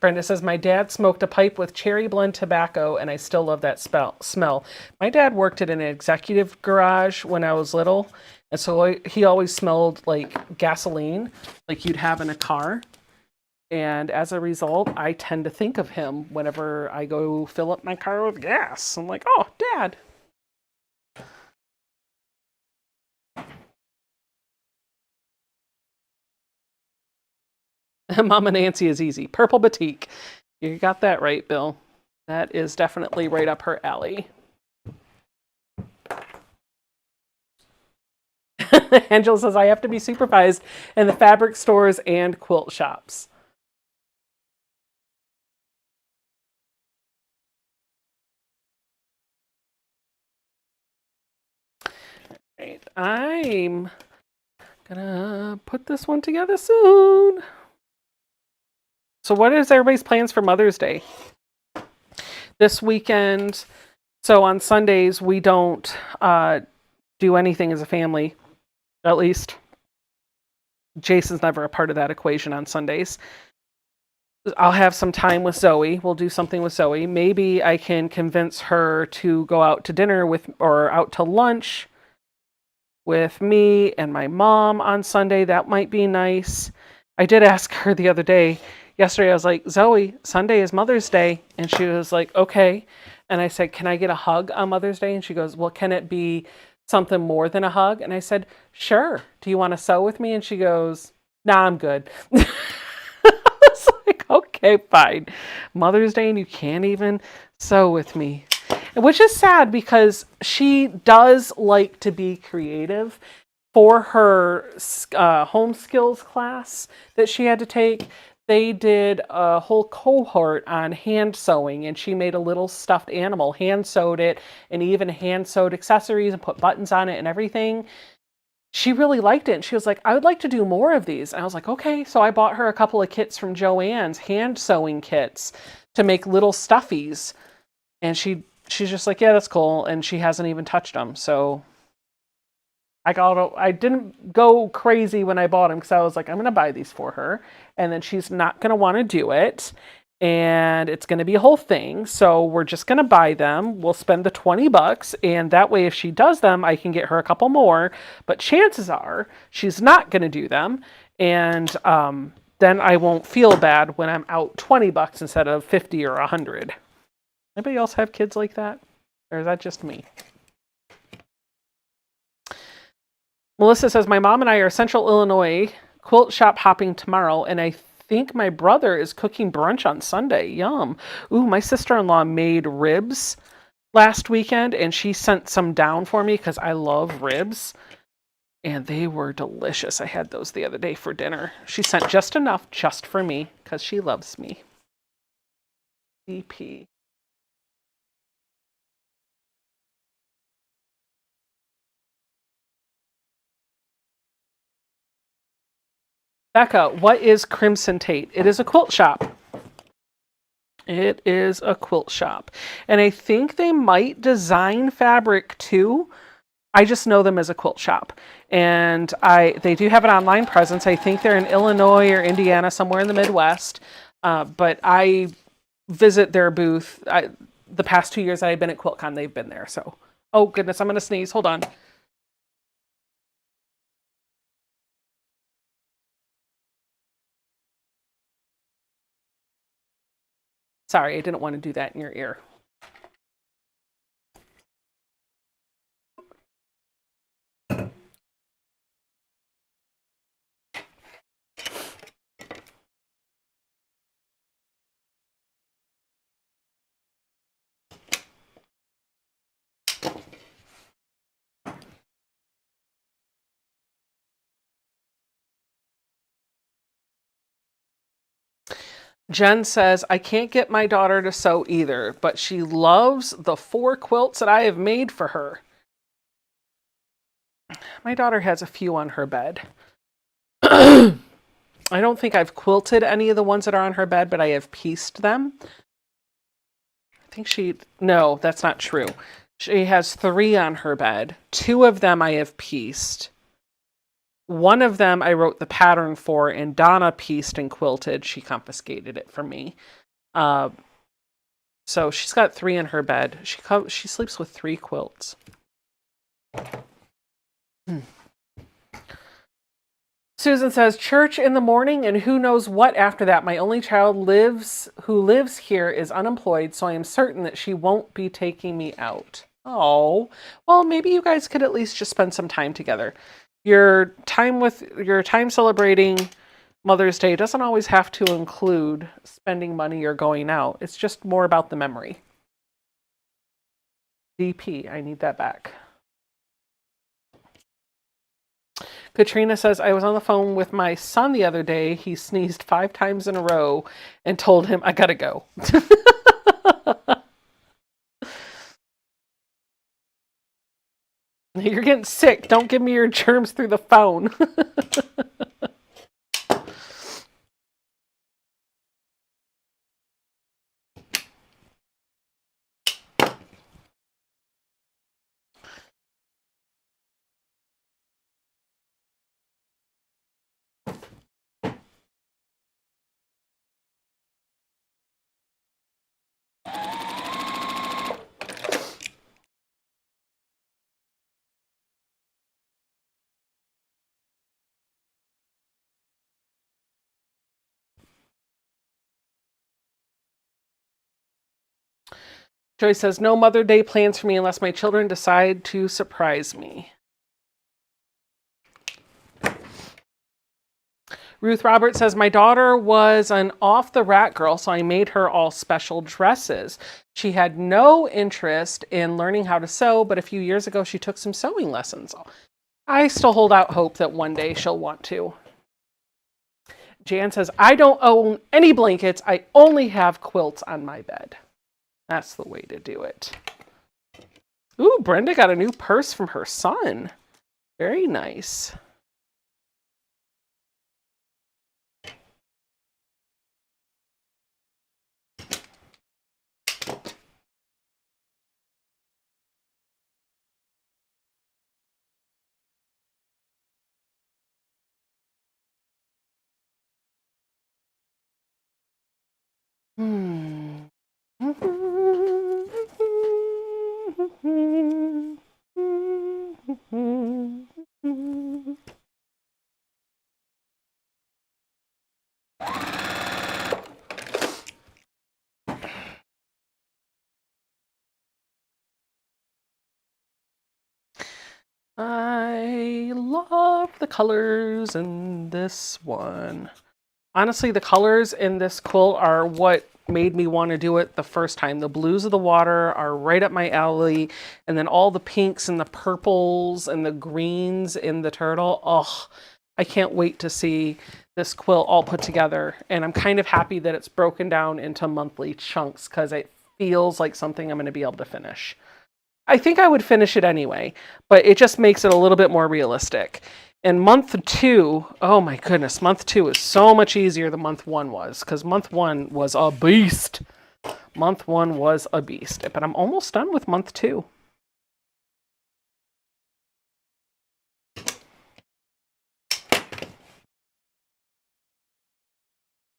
Brenda says, my dad smoked a pipe with cherry blend tobacco, and I still love that smell. My dad worked at an executive garage when I was little, and so he always smelled like gasoline, like you'd have in a car. And as a result, I tend to think of him whenever I go fill up my car with gas. I'm like, oh, Dad. Mama Nancy is easy. Purple batik. You got that right, Bill. That is definitely right up her alley. Angela says, I have to be supervised in the fabric stores and quilt shops. Right. I'm gonna put this one together soon. So what is everybody's plans for Mother's Day? This weekend, so on Sundays, we don't do anything as a family. At least Jason's never a part of that equation on Sundays. I'll have some time with Zoe. We'll do something with Zoe. Maybe I can convince her to go out to dinner with, or out to lunch with me and my mom on Sunday. That might be nice. I did ask her the other day. Yesterday, I was like, Zoe, Sunday is Mother's Day. And she was like, okay. And I said, can I get a hug on Mother's Day? And she goes, well, can it be something more than a hug? And I said, sure. Do you want to sew with me? And she goes, nah, I'm good. I was like, okay, fine. Mother's Day and you can't even sew with me. Which is sad because she does like to be creative. For her home skills class that she had to take, they did a whole cohort on hand sewing, and she made a little stuffed animal, hand sewed it, and even hand sewed accessories and put buttons on it and everything. She really liked it, and she was like, I would like to do more of these. And I was like, okay. So I bought her a couple of kits from Joann's, hand sewing kits to make little stuffies. And she's just like, yeah, that's cool. And she hasn't even touched them. So I didn't go crazy when I bought them because I was like, I'm going to buy these for her. And then she's not going to want to do it. And it's going to be a whole thing. So we're just going to buy them. We'll spend the $20. And that way, if she does them, I can get her a couple more. But chances are she's not going to do them. And then I won't feel bad when I'm out $20 instead of 50 or 100. Anybody else have kids like that? Or is that just me? Melissa says, my mom and I are Central Illinois quilt shop hopping tomorrow, and I think my brother is cooking brunch on Sunday. Yum. Ooh, my sister-in-law made ribs last weekend, and she sent some down for me because I love ribs, and they were delicious. I had those the other day for dinner. She sent just enough just for me because she loves me. CP. Becca, what is Crimson Tate? It is a quilt shop. It is a quilt shop. And I think they might design fabric too. I just know them as a quilt shop. And they do have an online presence. I think they're in Illinois or Indiana, somewhere in the Midwest. But I visit their booth. The past 2 years that I've been at QuiltCon, they've been there. So, oh goodness, I'm going to sneeze. Hold on. Sorry, I didn't want to do that in your ear. Jen says, I can't get my daughter to sew either, but she loves the 4 quilts that I have made for her. My daughter has a few on her bed. I don't think I've quilted any of the ones that are on her bed, but I have pieced them. I think no, that's not true. She has 3 on her bed. 2 of them I have pieced. One of them I wrote the pattern for, and Donna pieced and quilted. She confiscated it from me. So she's got 3 in her bed. She sleeps with 3 quilts. Susan says, church in the morning and who knows what after that. My only child who lives here is unemployed, so I am certain that she won't be taking me out. Oh, well, maybe you guys could at least just spend some time together. Your time celebrating Mother's Day doesn't always have to include spending money or going out. It's just more about the memory. DP, I need that back. Katrina says, I was on the phone with my son the other day. He sneezed 5 times in a row and told him, I gotta go. You're getting sick. Don't give me your germs through the phone. Joyce says, no Mother Day plans for me unless my children decide to surprise me. Ruth Roberts says, my daughter was an off-the-rack girl, so I made her all special dresses. She had no interest in learning how to sew, but a few years ago she took some sewing lessons. I still hold out hope that one day she'll want to. Jan says, I don't own any blankets. I only have quilts on my bed. That's the way to do it. Ooh, Brenda got a new purse from her son. Very nice. I love the colors in this one. Honestly, the colors in this quilt are what made me want to do it the first time. The blues of the water are right up my alley, and then all the pinks and the purples and the greens in the turtle. Oh, I can't wait to see this quilt all put together. And I'm kind of happy that it's broken down into monthly chunks because it feels like something I'm going to be able to finish. I think I would finish it anyway, but it just makes it a little bit more realistic. And month 2, oh my goodness, month 2 is so much easier than month 1 was, because month 1 was a beast. Month 1 was a beast, but I'm almost done with month 2.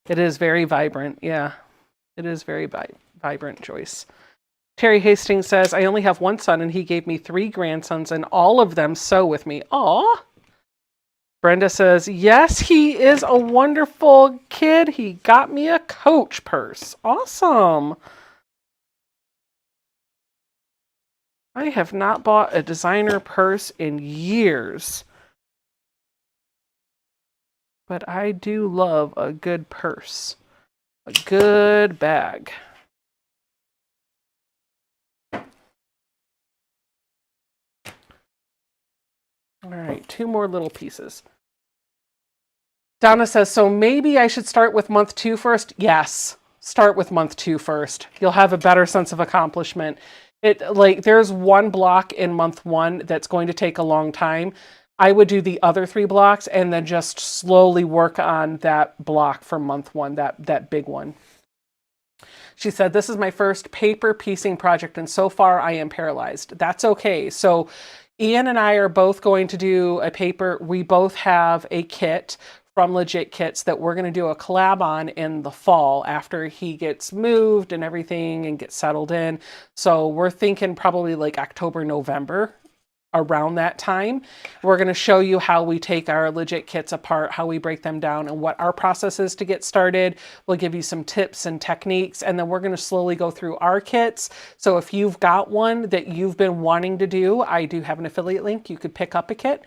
It is very vibrant, yeah. It is very vibrant, Joyce. Terry Hastings says, I only have one son and he gave me 3 grandsons and all of them sew with me. Aw. Brenda says, yes, he is a wonderful kid. He got me a Coach purse. Awesome. I have not bought a designer purse in years. But I do love a good purse. A good bag. All right, 2 more little pieces. Donna says, so maybe I should start with month 2 first? Yes, start with month 2 first. You'll have a better sense of accomplishment. There's one block in month 1 that's going to take a long time. I would do the other 3 blocks and then just slowly work on that block for month 1, that big one. She said, "This is my first paper piecing project, and so far I am paralyzed." That's okay. So Ian and I are both going to do a paper. We both have a kit from Legit Kits that we're going to do a collab on in the fall after he gets moved and everything and gets settled in. So we're thinking probably like October, November, around that time. We're going to show you how we take our Legit Kits apart, how we break them down, and what our process is to get started. We'll give you some tips and techniques, and then we're going to slowly go through our kits. So if you've got one that you've been wanting to do, I do have an affiliate link. You could pick up a kit.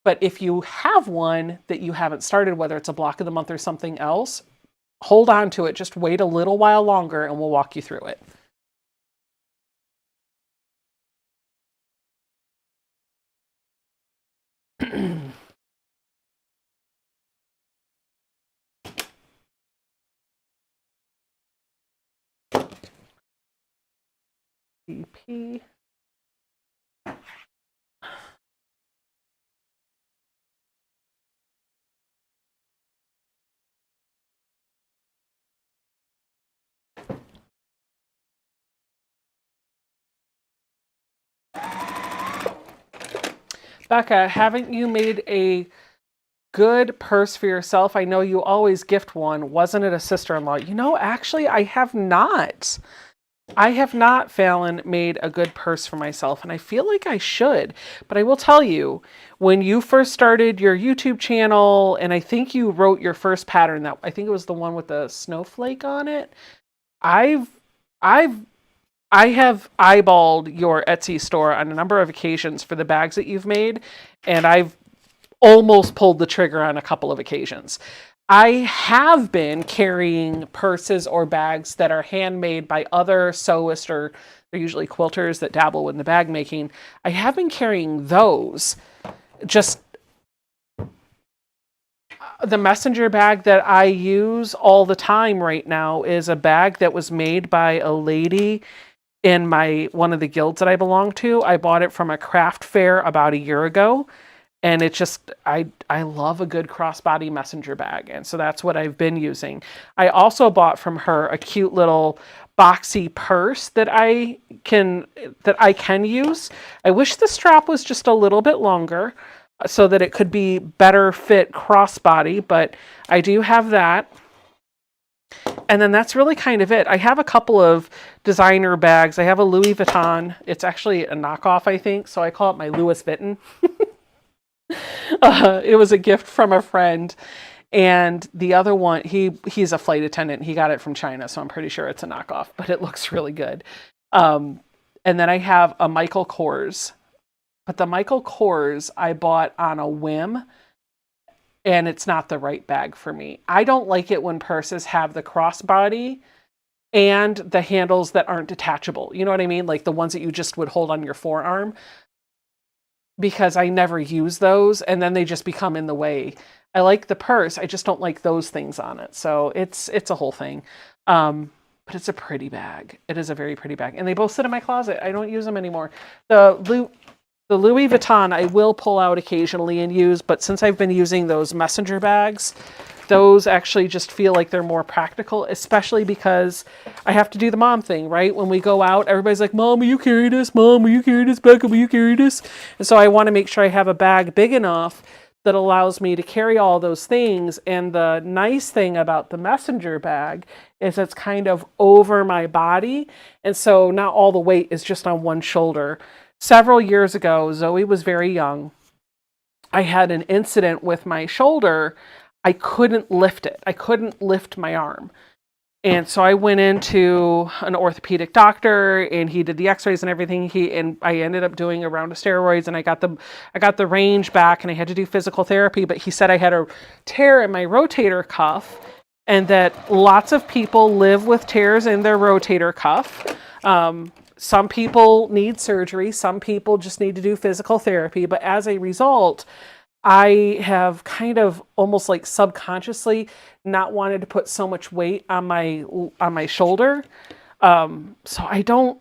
But if you have one that you haven't started, whether it's a block of the month or something else, hold on to it. Just wait a little while longer and we'll walk you through it. DP. Becca, haven't you made a good purse for yourself? I know you always gift one. Wasn't it a sister-in-law? You know, actually, I have not. I have not, Fallon, made a good purse for myself, and I feel like I should. But I will tell you, when you first started your YouTube channel, and I think you wrote your first pattern, that I think it was the one with the snowflake on it. I've I've I have eyeballed your Etsy store on a number of occasions for the bags that you've made, and I've almost pulled the trigger on a couple of occasions. I have been carrying purses or bags that are handmade by other sewists, or they're usually quilters that dabble in the bag making. I have been carrying those. Just the messenger bag that I use all the time right now is a bag that was made by a lady in one of the guilds that I belong to. I bought it from a craft fair about a year ago. And it's just, I love a good crossbody messenger bag. And so that's what I've been using. I also bought from her a cute little boxy purse that I can use. I wish the strap was just a little bit longer so that it could be better fit crossbody, but I do have that. And then that's really kind of it. I have a couple of designer bags. I have a Louis Vuitton. It's actually a knockoff, I think. So I call it my Louis Vuitton. It was a gift from a friend, and the other one, he's a flight attendant. He got it from China, so I'm pretty sure it's a knockoff, but it looks really good. And then I have a Michael Kors, but the Michael Kors I bought on a whim, and it's not the right bag for me. I don't like it when purses have the crossbody and the handles that aren't detachable. You know what I mean? Like the ones that you just would hold on your forearm, because I never use those and then they just become in the way. I like the purse, I just don't like those things on it. So it's a whole thing. But it's a pretty bag. It is a very pretty bag. And they both sit in my closet. I don't use them anymore. The Louis Vuitton I will pull out occasionally and use, but since I've been using those messenger bags, those actually just feel like they're more practical, especially because I have to do the mom thing, right? When we go out, everybody's like, "Mom, will you carry this? Mom, will you carry this? Becca, will you carry this?" And so I want to make sure I have a bag big enough that allows me to carry all those things. And the nice thing about the messenger bag is it's kind of over my body. And so not all the weight is just on one shoulder. Several years ago, Zoe was very young. I had an incident with my shoulder. I couldn't lift it. I couldn't lift my arm. And so I went into an orthopedic doctor and he did the x-rays and everything. And I ended up doing a round of steroids and I got the range back and I had to do physical therapy, but he said I had a tear in my rotator cuff and that lots of people live with tears in their rotator cuff. Some people need surgery. Some people just need to do physical therapy. But as a result, I have kind of almost like subconsciously not wanted to put so much weight on my shoulder. So I don't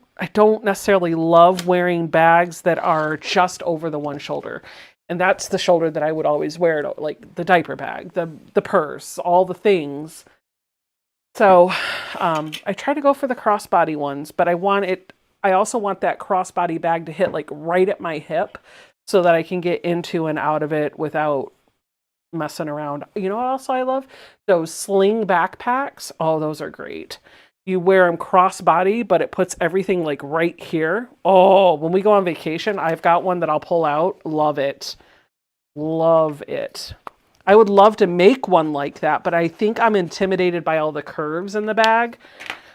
necessarily love wearing bags that are just over the one shoulder. And that's the shoulder that I would always wear, like the diaper bag, the purse, all the things. So I try to go for the crossbody ones, but I also want that crossbody bag to hit like right at my hip so that I can get into and out of it without messing around. You know what else I love? Those sling backpacks. Oh, those are great. You wear them crossbody, but it puts everything like right here. Oh, when we go on vacation, I've got one that I'll pull out. Love it. Love it. I would love to make one like that, but I think I'm intimidated by all the curves in the bag.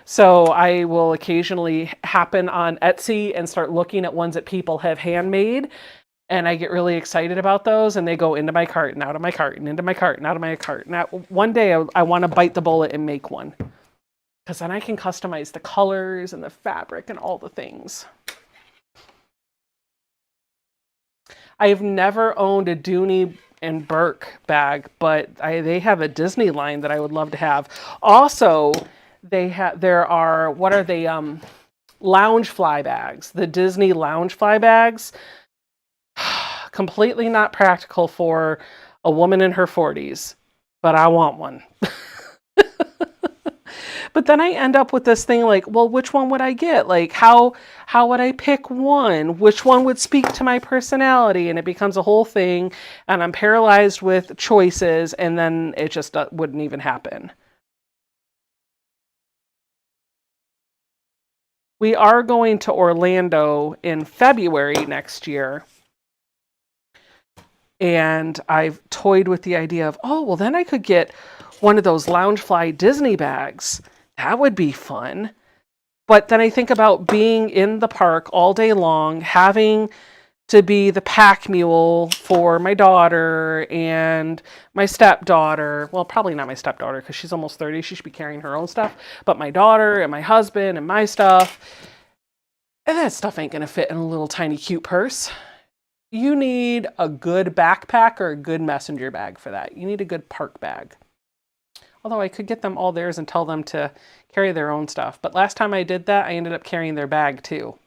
So I will occasionally happen on Etsy and start looking at ones that people have handmade. And I get really excited about those, and they go into my cart and out of my cart and into my cart and out of my cart. Now, one day I want to bite the bullet and make one, because then I can customize the colors and the fabric and all the things. I've never owned a Dooney and Burke bag, but they have a Disney line that I would love to have. Also, there are, what are they, lounge fly bags. The Disney lounge fly bags, completely not practical for a woman in her 40s, but I want one. But then I end up with this thing like, well, which one would I get? Like, how would I pick one? Which one would speak to my personality? And it becomes a whole thing, and I'm paralyzed with choices, and then it just wouldn't even happen. We are going to Orlando in February next year. And I've toyed with the idea of, oh, well, then I could get one of those Loungefly Disney bags. That would be fun. But then I think about being in the park all day long, having to be the pack mule for my daughter and my stepdaughter. Well, probably not my stepdaughter because she's almost 30. She should be carrying her own stuff. But my daughter and my husband and my stuff. And that stuff ain't going to fit in a little tiny cute purse. You need a good backpack or a good messenger bag for that. You need a good park bag. Although I could get them all theirs and tell them to carry their own stuff. But last time I did that, I ended up carrying their bag too.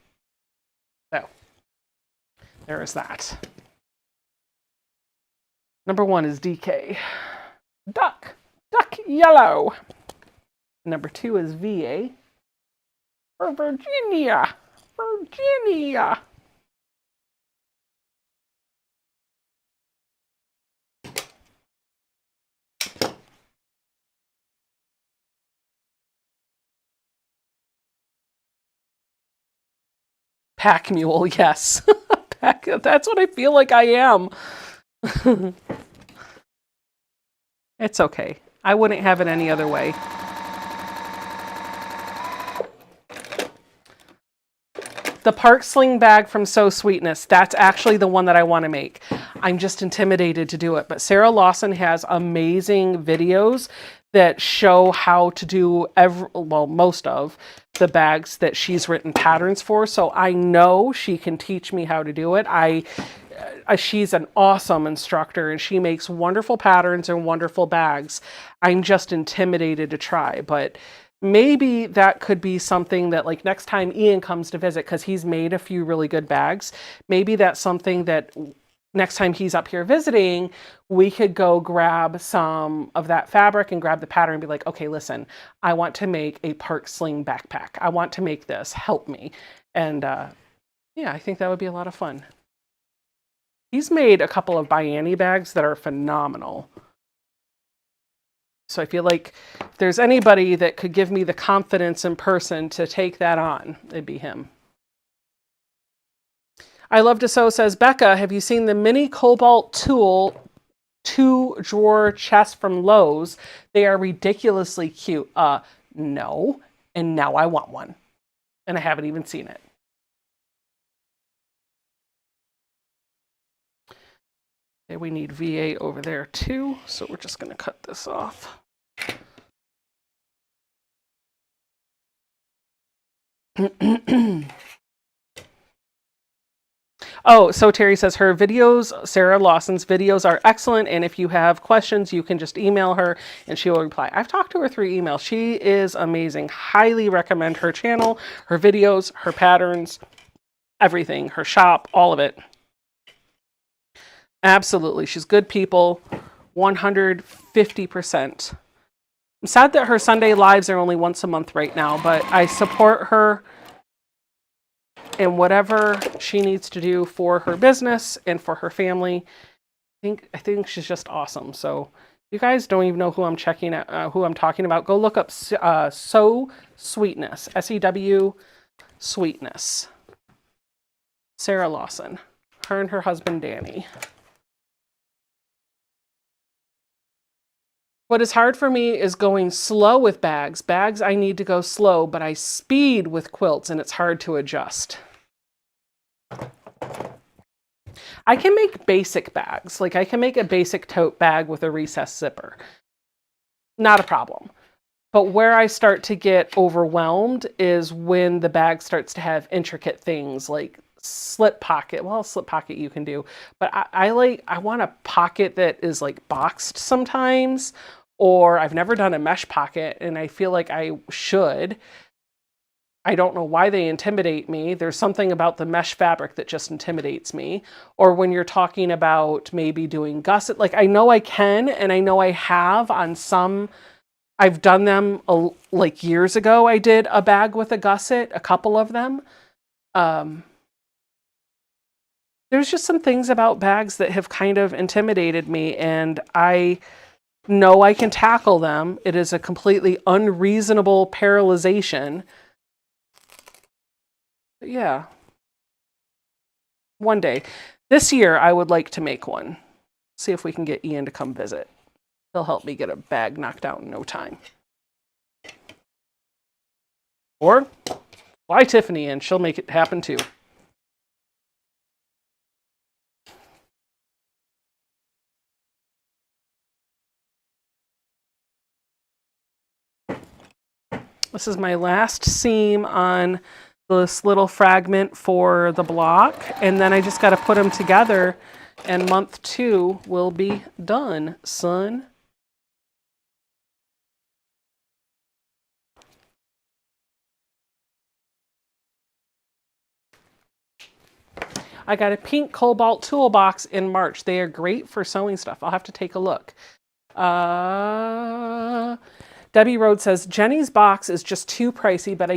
So, there is that. Number 1 is DK. Duck. Duck yellow. Number 2 is VA. For Virginia. Virginia. Pack mule, yes. That's what I feel like I am. It's okay. I wouldn't have it any other way. The park sling bag from So Sweetness, that's actually the one that I want to make. I'm just intimidated to do it. But Sarah Lawson has amazing videos that show how to do most of the bags that she's written patterns for. So I know she can teach me how to do it. She's an awesome instructor, and she makes wonderful patterns and wonderful bags. I'm just intimidated to try, but maybe that could be something that, like, next time Ian comes to visit, because he's made a few really good bags, maybe that's something that next time he's up here visiting, we could go grab some of that fabric and grab the pattern and be like, okay, listen, I want to make a park sling backpack. I want to make this. Help me. And yeah, I think that would be a lot of fun. He's made a couple of Biani bags that are phenomenal. So I feel like if there's anybody that could give me the confidence in person to take that on, it'd be him. I Love to Sew says, Becca, have you seen the mini Cobalt Tool 2-drawer chest from Lowe's? They are ridiculously cute. No. And now I want one. And I haven't even seen it. Okay, we need VA over there too. So we're just going to cut this off. Oh, so Terry says her videos, Sarah Lawson's videos, are excellent. And if you have questions, you can just email her and she will reply. I've talked to her through email. She is amazing. Highly recommend her channel, her videos, her patterns, everything, her shop, all of it. Absolutely. She's good people, 150%. I'm sad that her Sunday lives are only once a month right now, but I support her in whatever she needs to do for her business and for her family. I think she's just awesome. So you guys don't even know who I'm checking out, who I'm talking about. Go look up Sew Sweetness, SEW Sweetness. Sarah Lawson, her and her husband Danny. What is hard for me is going slow with bags. Bags, I need to go slow, but I speed with quilts and it's hard to adjust. I can make basic bags. Like I can make a basic tote bag with a recessed zipper. Not a problem. But where I start to get overwhelmed is when the bag starts to have intricate things like slip pocket. Well, slip pocket you can do, but I want a pocket that is like boxed sometimes, or I've never done a mesh pocket and I feel like I should. I don't know why they intimidate me. There's something about the mesh fabric that just intimidates me. Or when you're talking about maybe doing gusset, like I know I can, and I know I have on some, I've done them like years ago. I did a bag with a gusset, a couple of them. There's just some things about bags that have kind of intimidated me, and I know I can tackle them. It is a completely unreasonable paralyzation. But yeah. One day. This year, I would like to make one. See if we can get Ian to come visit. He'll help me get a bag knocked out in no time. Or fly Tiffany in. She'll make it happen too. This is my last seam on this little fragment for the block, and then I just got to put them together, and month 2 will be done, son. I got a pink cobalt toolbox in March. They are great for sewing stuff. I'll have to take a look. Debbie Rhodes says, Jenny's box is just too pricey, but I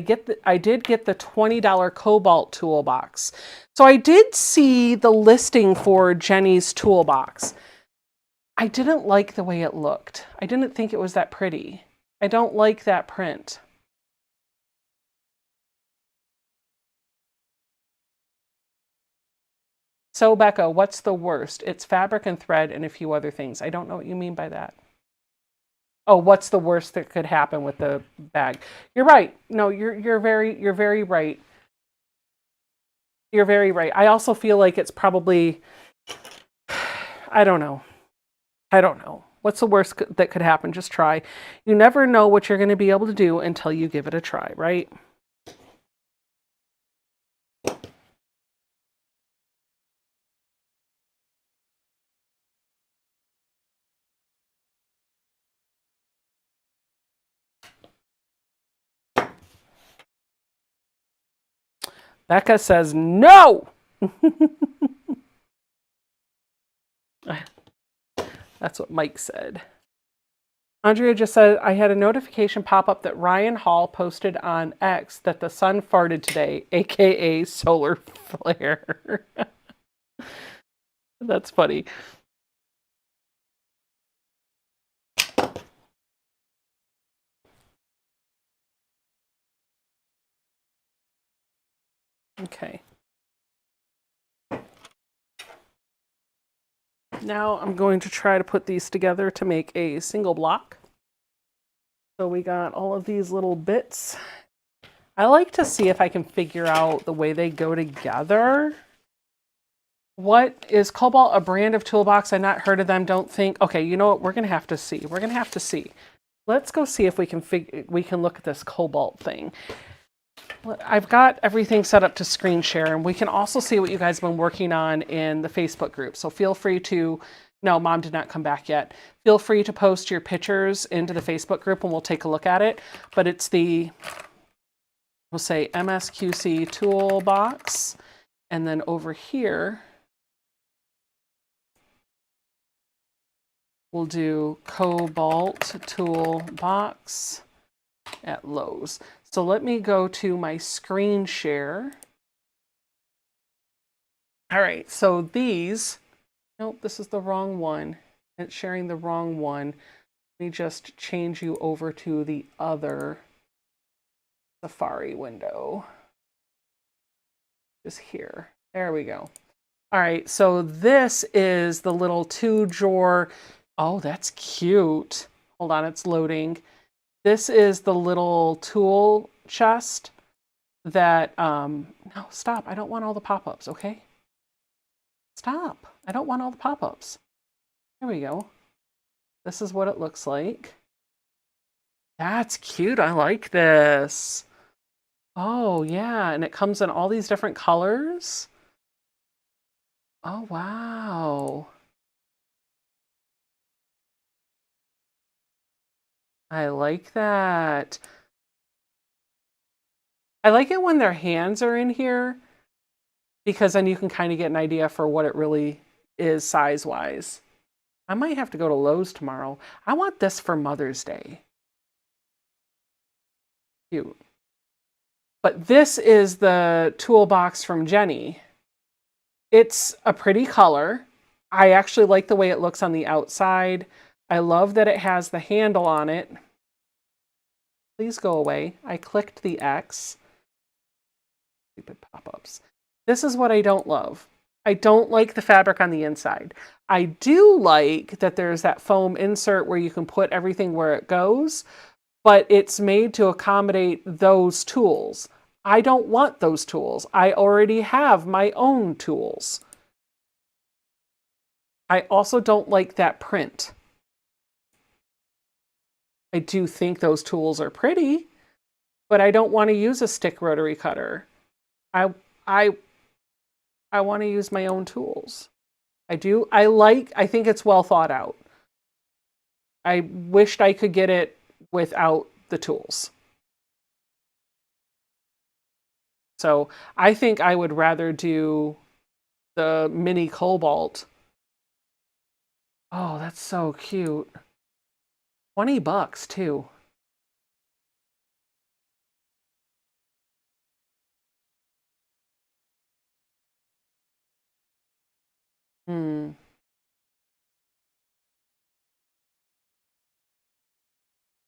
did get the $20 Cobalt toolbox. So I did see the listing for Jenny's toolbox. I didn't like the way it looked. I didn't think it was that pretty. I don't like that print. So Becca, what's the worst? It's fabric and thread and a few other things. I don't know what you mean by that. Oh, what's the worst that could happen with the bag? You're right. No, you're very right. You're very right. I also feel like it's probably, I don't know. What's the worst that could happen? Just try. You never know what you're going to be able to do until you give it a try, right? Becca says no. That's what Mike said. Andrea just said, I had a notification pop up that Ryan Hall posted on X that the sun farted today, aka solar flare. That's funny. Okay. Now I'm going to try to put these together to make a single block. So we got all of these little bits. I like to see if I can figure out the way they go together. What is Cobalt a brand of toolbox? I've not heard of them. Don't think. Okay, you know what? We're gonna have to see. We're gonna have to see. Let's go see if we can look at this Cobalt thing. I've got everything set up to screen share, and we can also see what you guys have been working on in the Facebook group. So feel free to, no, Mom did not come back yet. Feel free to post your pictures into the Facebook group and we'll take a look at it. But it's the, we'll say MSQC toolbox. And then over here, We'll do Cobalt Toolbox at Lowe's. So let me go to my screen share. All right, so these, nope, this is the wrong one. It's sharing the wrong one. Let me just change you over to the other Safari window. Just here. There we go. All right, so this is the little 2-drawer. Oh, that's cute. Hold on, it's loading. This is the little tool chest that, no, stop. I don't want all the pop-ups, okay? Stop. I don't want all the pop-ups. There we go. This is what it looks like. That's cute. I like this. Oh, yeah. And it comes in all these different colors. Oh, wow. I like that. I like it when their hands are in here because then you can kind of get an idea for what it really is size-wise. I might have to go to Lowe's tomorrow. I want this for Mother's Day. Cute. But this is the toolbox from Jenny. It's a pretty color. I actually like the way it looks on the outside. I love that it has the handle on it. Please go away. I clicked the X. Stupid pop-ups. This is what I don't love. I don't like the fabric on the inside. I do like that there's that foam insert where you can put everything where it goes, but it's made to accommodate those tools. I don't want those tools. I already have my own tools. I also don't like that print. I do think those tools are pretty, but I don't want to use a stick rotary cutter. I want to use my own tools. I do. I think it's well thought out. I wished I could get it without the tools. So I think I would rather do the mini Cobalt. Oh, that's so cute. $20 too.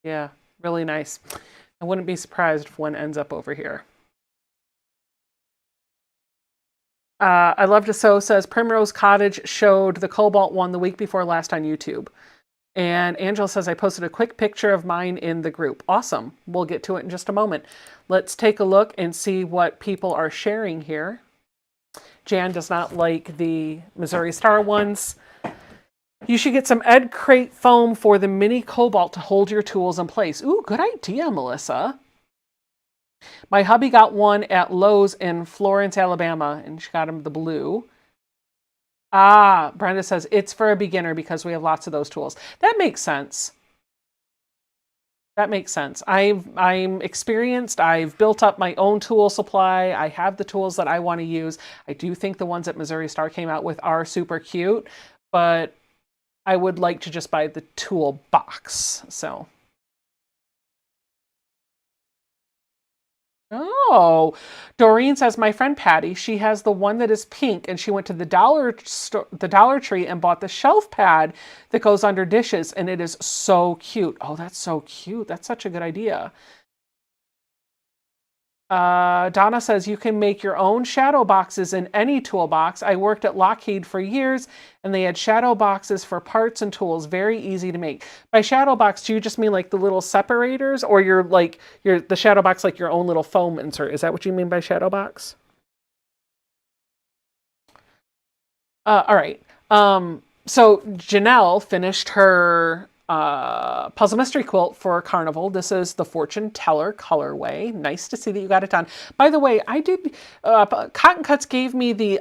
Yeah, really nice. I wouldn't be surprised if one ends up over here. I Love to Sew says Primrose Cottage showed the Cobalt one the week before last on YouTube. And Angela says, I posted a quick picture of mine in the group. Awesome. We'll get to it in just a moment. Let's take a look and see what people are sharing here. Jan does not like the Missouri Star ones. You should get some Ed Crate foam for the mini Cobalt to hold your tools in place. Ooh, good idea, Melissa. My hubby got one at Lowe's in Florence, Alabama, and she got him the blue. Ah, Brenda says it's for a beginner because we have lots of those tools. That makes sense. That makes sense. I'm experienced. I've built up my own tool supply. I have the tools that I want to use. I do think the ones that Missouri Star came out with are super cute, but I would like to just buy the tool box. So. Oh, Doreen says, my friend Patty, she has the one that is pink and she went to the Dollar Tree and bought the shelf pad that goes under dishes and it is so cute. Oh, that's so cute. That's such a good idea. Donna says you can make your own shadow boxes in any toolbox. I worked at Lockheed for years and they had shadow boxes for parts and tools. Very easy to make. By shadow box, do you just mean like the little separators or the shadow box like your own little foam insert? Is that what you mean by shadow box? All right. So Janelle finished her puzzle mystery quilt for Carnival. This is the Fortune Teller colorway. Nice to see that you got it done. By the way, I did Cotton Cuts gave me the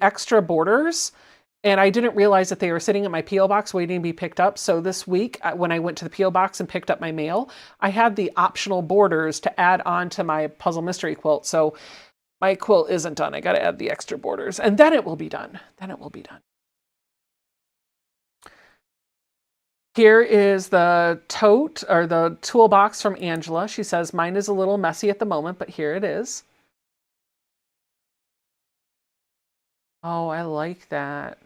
extra borders, and I didn't realize that they were sitting in my P.O. box waiting to be picked up. So this week, when I went to the P.O. box and picked up my mail, I had the optional borders to add on to my puzzle mystery quilt. So my quilt isn't done. I got to add the extra borders, and then it will be done. Then it will be done. Here is the tote or the toolbox from Angela. She says, mine is a little messy at the moment, but here it is. Oh, I like that.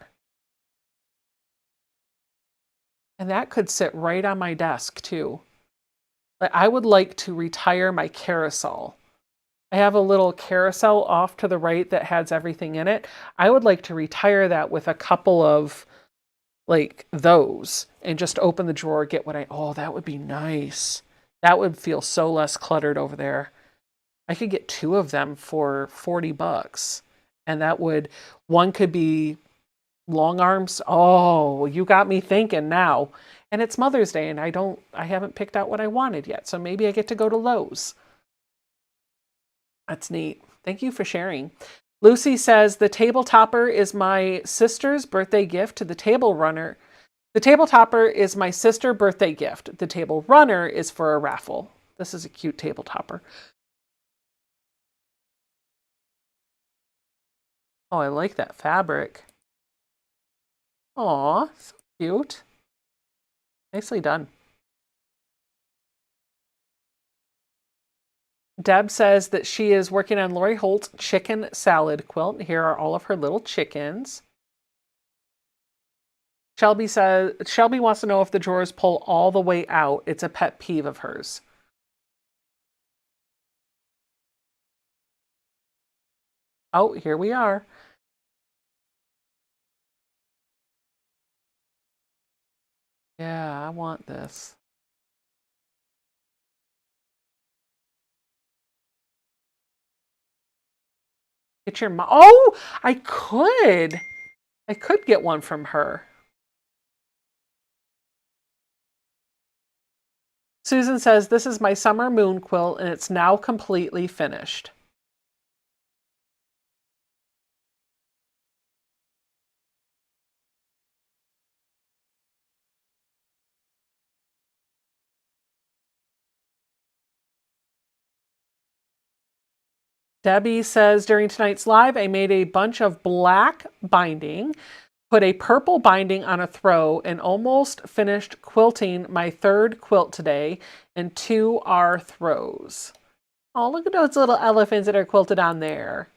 And that could sit right on my desk too. I would like to retire my carousel. I have a little carousel off to the right that has everything in it. I would like to retire that with a couple of like those and just open the drawer, get what oh, that would be nice. That would feel so less cluttered over there. I could get 2 of them for $40. And that would, one could be long arms. Oh, you got me thinking now. And it's Mother's Day and I haven't picked out what I wanted yet. So maybe I get to go to Lowe's. That's neat. Thank you for sharing. Lucy says the table topper is my sister's birthday gift to the table runner. The table topper is my sister's birthday gift. The table runner is for a raffle. This is a cute table topper. Oh, I like that fabric. Aw, so cute. Nicely done. Deb says that she is working on Lori Holt's chicken salad quilt. Here are all of her little chickens. Shelby wants to know if the drawers pull all the way out. It's a pet peeve of hers. Oh, here we are. Yeah, I want this. Get your mom. Oh, I could. I could get one from her. Susan says, this is my summer moon quilt and it's now completely finished. Debbie says, during tonight's live, I made a bunch of black binding, put a purple binding on a throw, and almost finished quilting my 3rd quilt today, and 2 are throws. Oh, look at those little elephants that are quilted on there.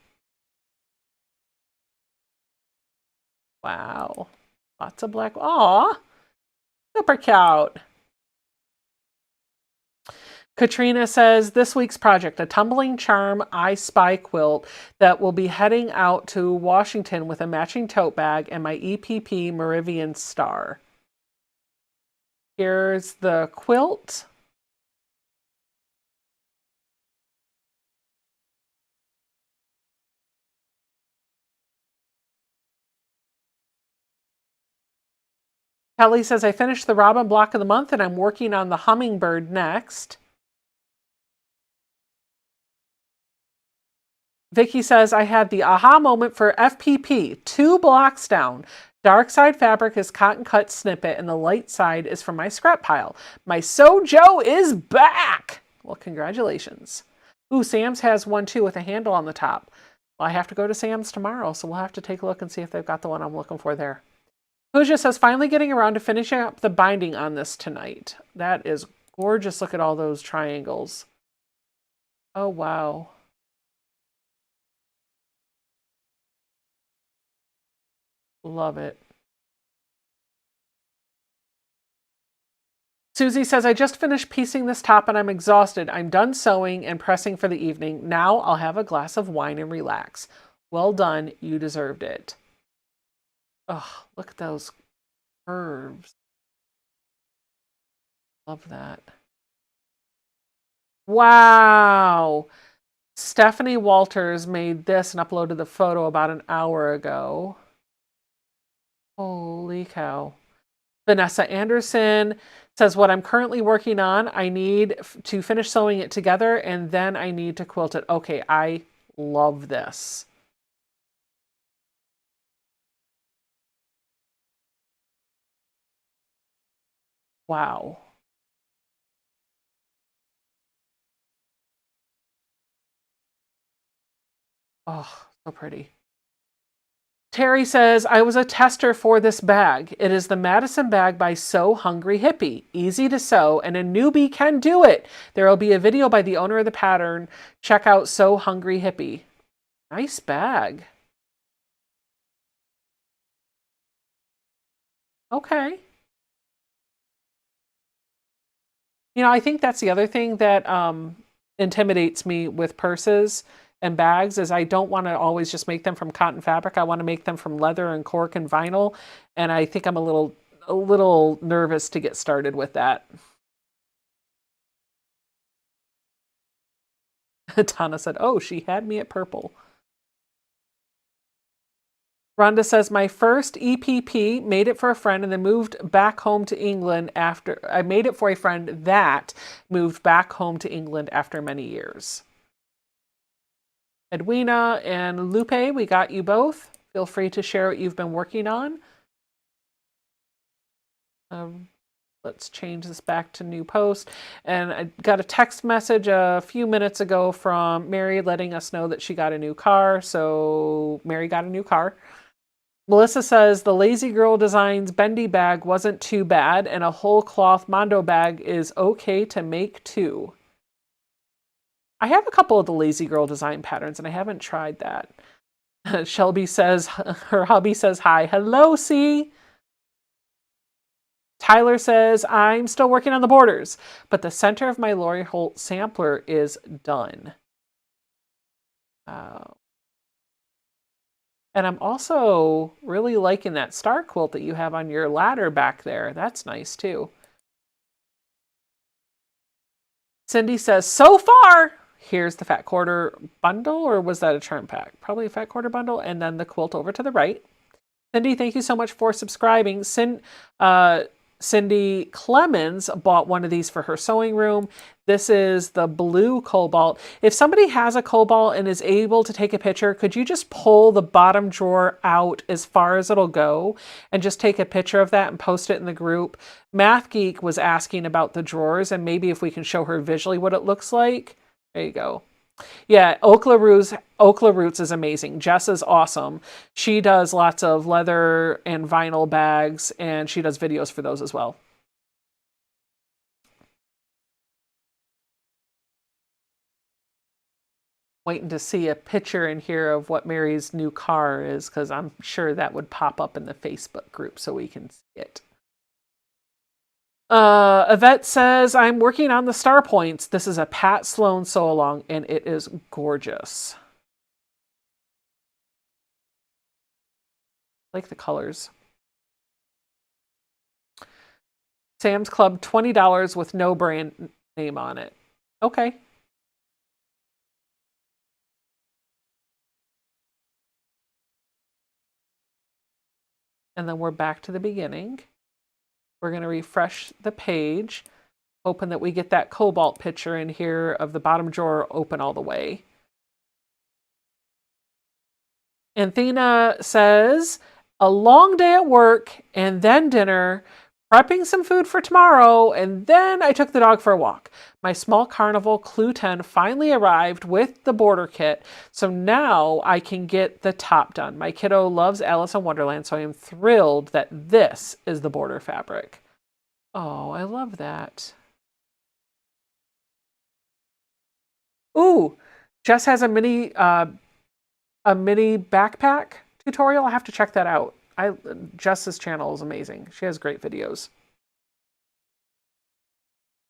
Wow. Lots of black. Aw, super cute. Katrina says, this week's project, a tumbling charm I Spy quilt that will be heading out to Washington with a matching tote bag and my EPP Meridian star. Here's the quilt. Kelly says, I finished the Robin block of the month and I'm working on the hummingbird next. Vicky says, I had the aha moment for FPP, 2 blocks down. Dark side fabric is cotton cut snippet and the light side is from my scrap pile. My Sojo is back. Well, congratulations. Ooh, Sam's has one too with a handle on the top. Well, I have to go to Sam's tomorrow, so we'll have to take a look and see if they've got the one I'm looking for there. Pooja says, finally getting around to finishing up the binding on this tonight. That is gorgeous. Look at all those triangles. Oh, wow. Love it. Susie says, I just finished piecing this top and I'm exhausted. I'm done sewing and pressing for the evening. Now I'll have a glass of wine and relax. Well done. You deserved it. Oh, look at those curves. Love that. Wow. Stephanie Walters made this and uploaded the photo about an hour ago. Holy cow. Vanessa Anderson says, what I'm currently working on, I need to finish sewing it together and then I need to quilt it. Okay, I love this. Wow. Oh, so pretty. Terry says, I was a tester for this bag. It is the Madison bag by Sew Hungry Hippie. Easy to sew, and a newbie can do it. There will be a video by the owner of the pattern. Check out Sew Hungry Hippie. Nice bag. Okay. I think that's the other thing that intimidates me with purses and bags is I don't want to always just make them from cotton fabric. I want to make them from leather and cork and vinyl, and I think I'm a little nervous to get started with that. Tana said, "Oh, she had me at purple." Rhonda says, my first EPP, made it for a friend and then moved back home to England after, I made it for a friend that moved back home to England after many years. Edwina and Lupe, we got you both. Feel free to share what you've been working on. Let's change this back to new post. And I got a text message a few minutes ago from Mary letting us know that she got a new car. So Mary got a new car. Melissa says the Lazy Girl Designs bendy bag wasn't too bad, and a whole cloth Mondo bag is okay to make too. I have a couple of the Lazy Girl design patterns, and I haven't tried that. Shelby says, her hubby says hi. Hello, C. Tyler says, I'm still working on the borders, but the center of my Lori Holt sampler is done. And I'm also really liking that star quilt that you have on your ladder back there. That's nice too. Cindy says, so far, here's the fat quarter bundle, or was that a charm pack? Probably a fat quarter bundle, and then the quilt over to the right. Cindy, thank you so much for subscribing. Cindy Clemens bought one of these for her sewing room. This is the blue cobalt. If somebody has a cobalt and is able to take a picture, could you just pull the bottom drawer out as far as it'll go and just take a picture of that and post it in the group? Math Geek was asking about the drawers and maybe if we can show her visually what it looks like. There you go. Yeah, Okla Roots is amazing. Jess is awesome. She does lots of leather and vinyl bags, and she does videos for those as well. Waiting to see a picture in here of what Mary's new car is, because I'm sure that would pop up in the Facebook group so we can see it. Yvette says, I'm working on the star points. This is a Pat Sloan sew along, and it is gorgeous. I like the colors. Sam's Club, $20 with no brand name on it. Okay. And then we're back to the beginning. We're going to refresh the page, hoping that we get that cobalt picture in here of the bottom drawer open all the way. Anthena says, a long day at work and then dinner, prepping some food for tomorrow, and then I took the dog for a walk. My small carnival Clue 10 finally arrived with the border kit, so now I can get the top done. My kiddo loves Alice in Wonderland, so I am thrilled that this is the border fabric. Oh, I love that. Ooh, Jess has a mini backpack tutorial. I have to check that out. Jess's channel is amazing. She has great videos.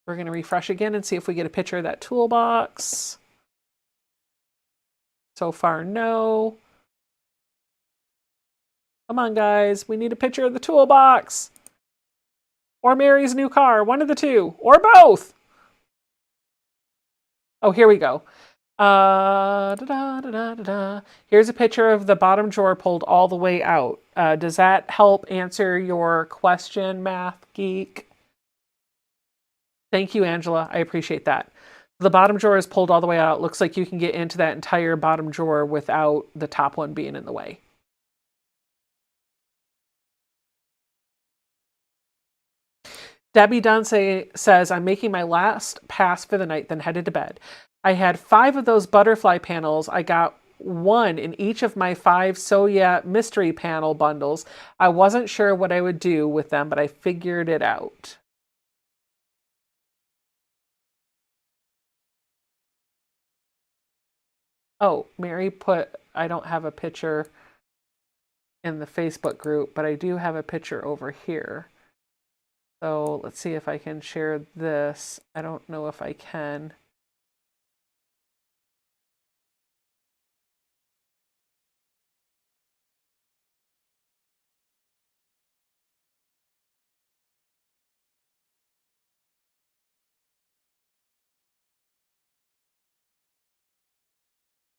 We're going to refresh again and see if we get a picture of that toolbox. So far, no. Come on, guys. We need a picture of the toolbox. Or Mary's new car. One of the two. Or both. Oh, here we go. Here's a picture of the bottom drawer pulled all the way out. Does that help answer your question, Math Geek? Thank you, Angela. I appreciate that. The bottom drawer is pulled all the way out. It looks like you can get into that entire bottom drawer without the top one being in the way. Debbie Dunn says, I'm making my last pass for the night, then headed to bed. I had 5 of those butterfly panels I got one in each of my 5 So Yeah mystery panel bundles. I wasn't sure what I would do with them, but I figured it out. Oh, Mary put, I don't have a picture in the Facebook group, but I do have a picture over here. So let's see if I can share this. I don't know if I can.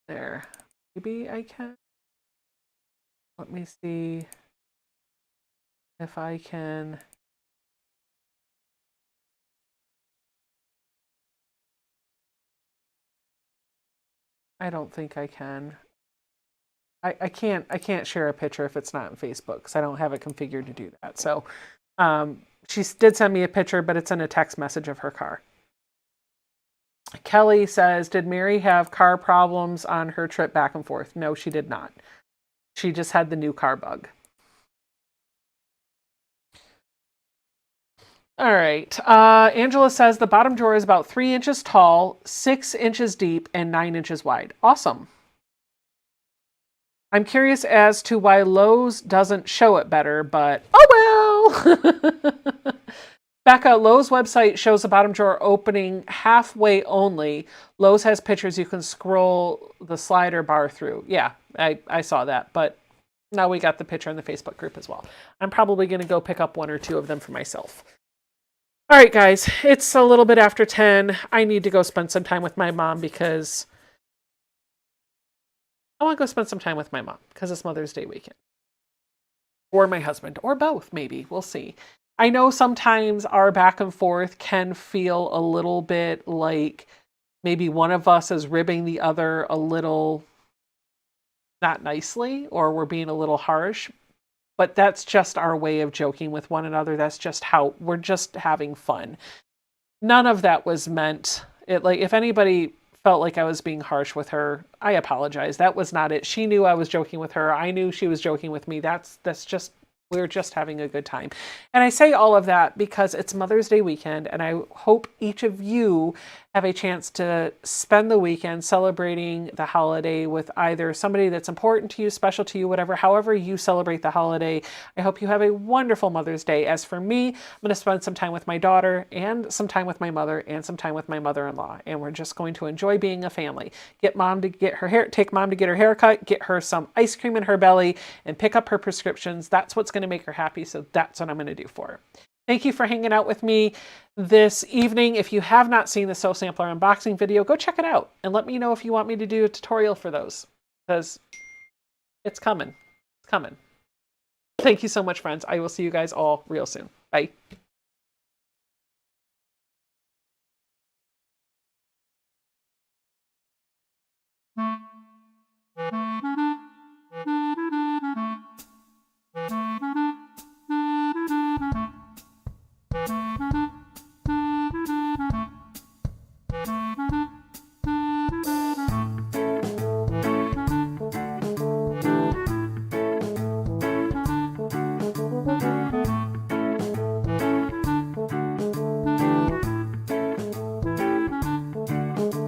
There. Maybe I can. Let me see if I can. I don't think I can. I can't share a picture if it's not in Facebook because I don't have it configured to do that. So she did send me a picture, but it's in a text message of her car. Kelly says, did Mary have car problems on her trip back and forth? No, she did not. She just had the new car bug. All right. Angela says the bottom drawer is about 3 inches tall, 6 inches deep, and 9 inches wide. Awesome. I'm curious as to why Lowe's doesn't show it better, but oh well. Becca, Lowe's website shows the bottom drawer opening halfway only. Lowe's has pictures you can scroll the slider bar through. Yeah, I saw that, but now we got the picture in the Facebook group as well. I'm probably going to go pick up 1 or 2 of them for myself. All right, guys, it's a little bit after 10. I need to go spend some time with my mom because I want to go spend some time with my mom because it's Mother's Day weekend. Or my husband, or both, maybe. We'll see. I know sometimes our back and forth can feel a little bit like maybe one of us is ribbing the other a little not nicely, or we're being a little harsh. But that's just our way of joking with one another. That's just how we're just having fun. None of that was meant. If anybody felt like I was being harsh with her, I apologize. That was not it. She knew I was joking with her. I knew she was joking with me. That's just, we're just having a good time. And I say all of that because it's Mother's Day weekend, and I hope each of you have a chance to spend the weekend celebrating the holiday with either somebody that's important to you, special to you, whatever, however you celebrate the holiday. I hope you have a wonderful Mother's Day. As for me, I'm going to spend some time with my daughter and some time with my mother and some time with my mother-in-law. And we're just going to enjoy being a family. Take mom to get her hair cut, get her some ice cream in her belly, and pick up her prescriptions. That's what's going to make her happy. So that's what I'm going to do for her. Thank you for hanging out with me this evening. If you have not seen the Sew Sampler unboxing video, go check it out and let me know if you want me to do a tutorial for those, because it's coming. It's coming. Thank you so much, friends. I will see you guys all real soon. Bye.